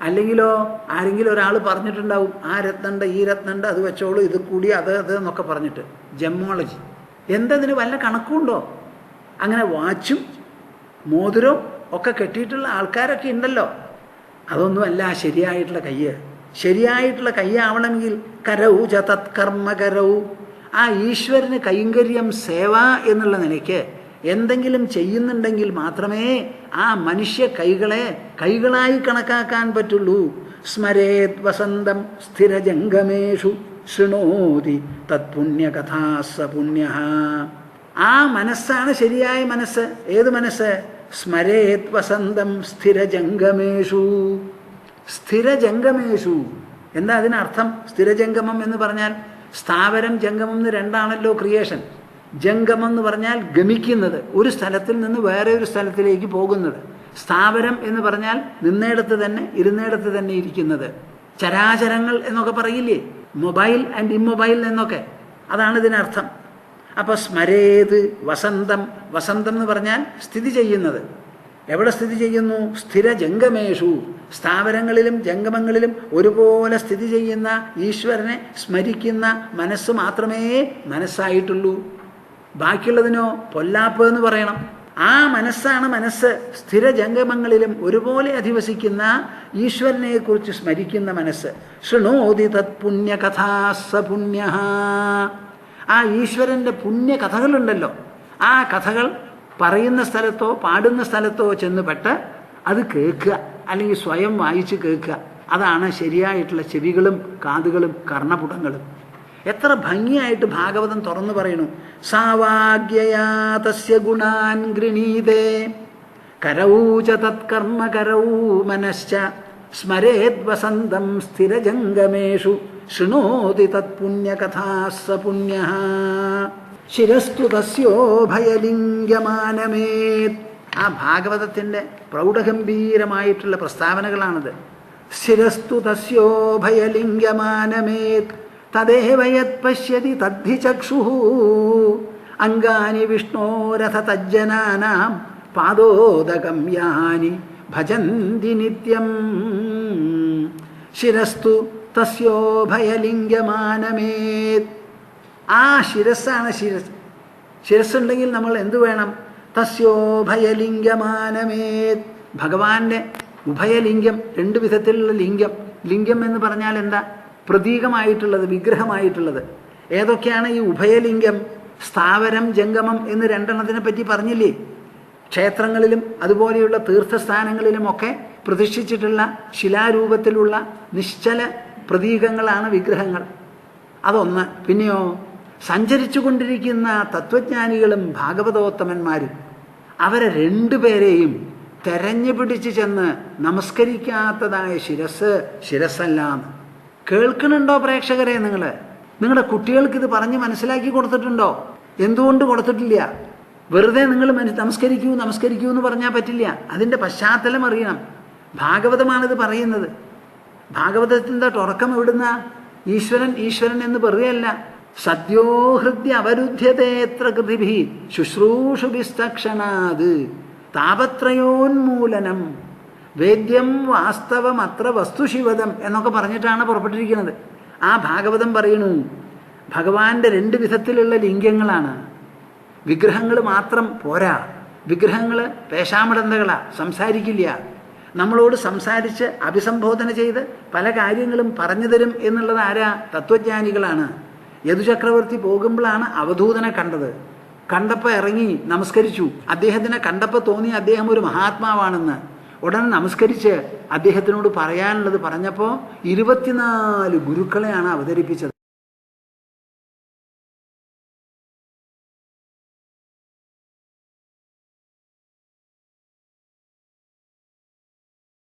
അല്ലെങ്കിലോ ആരെങ്കിലും ഒരാൾ പറഞ്ഞിട്ടുണ്ടാവും ആ രത്നമുണ്ട് ഈ രത്നമുണ്ട് അത് വെച്ചോളൂ, ഇത് കൂടി അത് എന്നൊക്കെ പറഞ്ഞിട്ട്. ജെമ്മോളജി. എന്തതിന് വല്ല കണക്കുണ്ടോ? അങ്ങനെ വാച്ചും മോതിരവും ഒക്കെ കെട്ടിയിട്ടുള്ള ആൾക്കാരൊക്കെ ഉണ്ടല്ലോ. അതൊന്നുമല്ല ശരിയായിട്ടുള്ള കയ്യ്. ശരിയായിട്ടുള്ള കയ്യാവണമെങ്കിൽ കരൗ ച തത്കർമ്മ കരൗ, ആ ഈശ്വരന് കൈങ്കര്യം സേവ എന്നുള്ള നിലയ്ക്ക് എന്തെങ്കിലും ചെയ്യുന്നുണ്ടെങ്കിൽ മാത്രമേ ആ മനുഷ്യ കൈകളായി കണക്കാക്കാൻ പറ്റുള്ളൂ. സ്മരേത് വസന്തം സ്ഥിരജംഗമേഷു ശൃണോതി തത്പുണ്യകഥാസ പുണ്യ. ആ മനസ്സാണ് ശരിയായ മനസ്സ്. ഏത് മനസ്സ്? സ്മരേത് വസന്തം സ്ഥിരജംഗമേഷു. സ്ഥിരജംഗമേഷു എന്താ അതിനർത്ഥം? സ്ഥിരജംഗമം എന്ന് പറഞ്ഞാൽ സ്ഥാവരം ജംഗമം എന്ന് രണ്ടാണല്ലോ ക്രിയേഷൻ. ജംഗമം എന്ന് പറഞ്ഞാൽ ഗമിക്കുന്നത്, ഒരു സ്ഥലത്തിൽ നിന്ന് വേറെ ഒരു സ്ഥലത്തിലേക്ക് പോകുന്നത്. സ്ഥാവരം എന്ന് പറഞ്ഞാൽ നിന്നേടത്ത് തന്നെ ഇരുന്നേടത്ത് തന്നെ ഇരിക്കുന്നത്. ചരാചരങ്ങൾ എന്നൊക്കെ പറയില്ലേ, മൊബൈൽ ആൻഡ് ഇമ്മൊബൈൽ എന്നൊക്കെ, അതാണ് ഇതിനർത്ഥം. അപ്പോൾ സ്മരേത് വസന്തം, വസന്തം എന്ന് പറഞ്ഞാൽ സ്ഥിതി ചെയ്യുന്നത്. എവിടെ സ്ഥിതി ചെയ്യുന്നു? സ്ഥിരജംഗമേഷു, സ്ഥാവരങ്ങളിലും ജംഗമങ്ങളിലും ഒരുപോലെ സ്ഥിതി ചെയ്യുന്ന ഈശ്വരനെ സ്മരിക്കുന്ന മനസ്സ് മാത്രമേ മനസ്സായിട്ടുള്ളൂ. ബാക്കിയുള്ളതിനോ പൊല്ലാപ്പ് എന്ന് പറയണം. ആ മനസ്സാണ് മനസ്സ്. സ്ഥിരജംഗമങ്ങളിലും ഒരുപോലെ അധിവസിക്കുന്ന ഈശ്വരനെ കുറിച്ച് സ്മരിക്കുന്ന മനസ്സ്. ശൃണോതി തത് പുണ്യകഥാസ പുണ്യ. ആ ഈശ്വരൻ്റെ പുണ്യകഥകളുണ്ടല്ലോ, ആ കഥകൾ പറയുന്ന സ്ഥലത്തോ പാടുന്ന സ്ഥലത്തോ ചെന്നുപെട്ട് അത് കേൾക്കുക, അല്ലെങ്കിൽ സ്വയം വായിച്ച് കേൾക്കുക. അതാണ് ശരിയായിട്ടുള്ള ചെവികളും കാതുകളും കർണപുടങ്ങളും. എത്ര ഭംഗിയായിട്ട് ഭാഗവതം തുറന്നു പറയണു. സാവാഗ്യയാ തസ്യ ഗുണാൻ ഗൃണീതേ കരൗ ച തത്കർമ്മ കരൗ മനശ്ച സ്മരേത് വസന്തം സ്ഥിരജംഗമേഷു ശൃണോതി തത് പുണ്യകഥാസ പുണ്യ. ശിരസ്തു തസ്യോഭയലിംഗമാനമേത്. ആ ഭാഗവതത്തിൻ്റെ പ്രൗഢഗംഭീരമായിട്ടുള്ള പ്രസ്താവനകളാണത്. ശിരസ്തു തസ്യോഭയലിംഗമാനമേത് തദേവ യത് പശ്യതി തദ്ധി ചക്ഷുഃ അംഗാനി വിഷ്ണോരഥ തജ്ജനാനാം പാദോദകം യാനി ഭജന്തി നിത്യം. ശിരസ്തു തസ്യോഭയലിംഗമാനമേത്. ആ ശിരസ്സാണ് ശിരസ്. ശിരസ്സുണ്ടെങ്കിൽ നമ്മൾ എന്തു വേണം? തസ്യോഭയലിംഗമാനമേത്. ഭഗവാന്റെ ഉഭയലിംഗം, രണ്ടു വിധത്തിലുള്ള ലിംഗം. ലിംഗം എന്ന് പറഞ്ഞാൽ എന്താ? പ്രതീകമായിട്ടുള്ളത്, വിഗ്രഹമായിട്ടുള്ളത്. ഏതൊക്കെയാണ് ഈ ഉഭയലിംഗം? സ്ഥാവരം ജംഗമം എന്ന് രണ്ടെണ്ണത്തിനെ പറ്റി പറഞ്ഞില്ലേ? ക്ഷേത്രങ്ങളിലും അതുപോലെയുള്ള തീർത്ഥസ്ഥാനങ്ങളിലുമൊക്കെ പ്രതിഷ്ഠിച്ചിട്ടുള്ള ശിലാരൂപത്തിലുള്ള നിശ്ചല പ്രതീകങ്ങളാണ് വിഗ്രഹങ്ങൾ. അതൊന്ന്. പിന്നെയോ സഞ്ചരിച്ചു കൊണ്ടിരിക്കുന്ന തത്വജ്ഞാനികളും ഭാഗവതോത്തമന്മാരും അവരെ രണ്ടുപേരെയും തെരഞ്ഞു പിടിച്ച് ചെന്ന് നമസ്കരിക്കാത്തതായ ശിരസ്സല്ലാം. കേൾക്കണുണ്ടോ പ്രേക്ഷകരെ? നിങ്ങളുടെ കുട്ടികൾക്ക് ഇത് പറഞ്ഞ് മനസ്സിലാക്കി കൊടുത്തിട്ടുണ്ടോ? എന്തുകൊണ്ട് കൊടുത്തിട്ടില്ല? വെറുതെ നിങ്ങൾ നമസ്കരിക്കൂ നമസ്കരിക്കൂ എന്ന് പറഞ്ഞാൽ പറ്റില്ല. അതിൻ്റെ പശ്ചാത്തലം അറിയണം. ഭാഗവതമാണിത് പറയുന്നത്. ഭാഗവതത്തിൻ്റെ തുടക്കം എവിടുന്ന? ഈശ്വരൻ എന്ന് വെറുതെയല്ല. സദ്യോ ഹൃദ്യ അവരുദ്ധ്യതേത്ര കൃതിഭി ശുശ്രൂഷുഭിസ്തക്ഷണാത് താപത്രയോന്മൂലനം വേദ്യം വാസ്തവമത്ര വസ്തുശിവദം എന്നൊക്കെ പറഞ്ഞിട്ടാണ് പുറപ്പെട്ടിരിക്കുന്നത്. ആ ഭാഗവതം പറയണു ഭഗവാന്റെ രണ്ട് വിധത്തിലുള്ള ലിംഗങ്ങളാണ്. വിഗ്രഹങ്ങൾ മാത്രം പോരാ. വിഗ്രഹങ്ങൾ പേശാമടന്തകളാ, സംസാരിക്കില്ല. നമ്മളോട് സംസാരിച്ച് അഭിസംബോധന ചെയ്ത് പല കാര്യങ്ങളും പറഞ്ഞു തരും എന്നുള്ളത് ആരാ? തത്വജ്ഞാനികളാണ്. യദുചക്രവർത്തി പോകുമ്പോഴാണ് അവധൂതനെ കണ്ടത്. കണ്ടപ്പോൾ ഇറങ്ങി നമസ്കരിച്ചു. അദ്ദേഹത്തിനെ കണ്ടപ്പോൾ തോന്നി അദ്ദേഹം ഒരു മഹാത്മാവാണെന്ന്. ഉടനെ നമസ്കരിച്ച് അദ്ദേഹത്തിനോട് പറയാനുള്ളത് പറഞ്ഞപ്പോൾ 24 ഗുരുക്കളെയാണ് അവതരിപ്പിച്ചത്.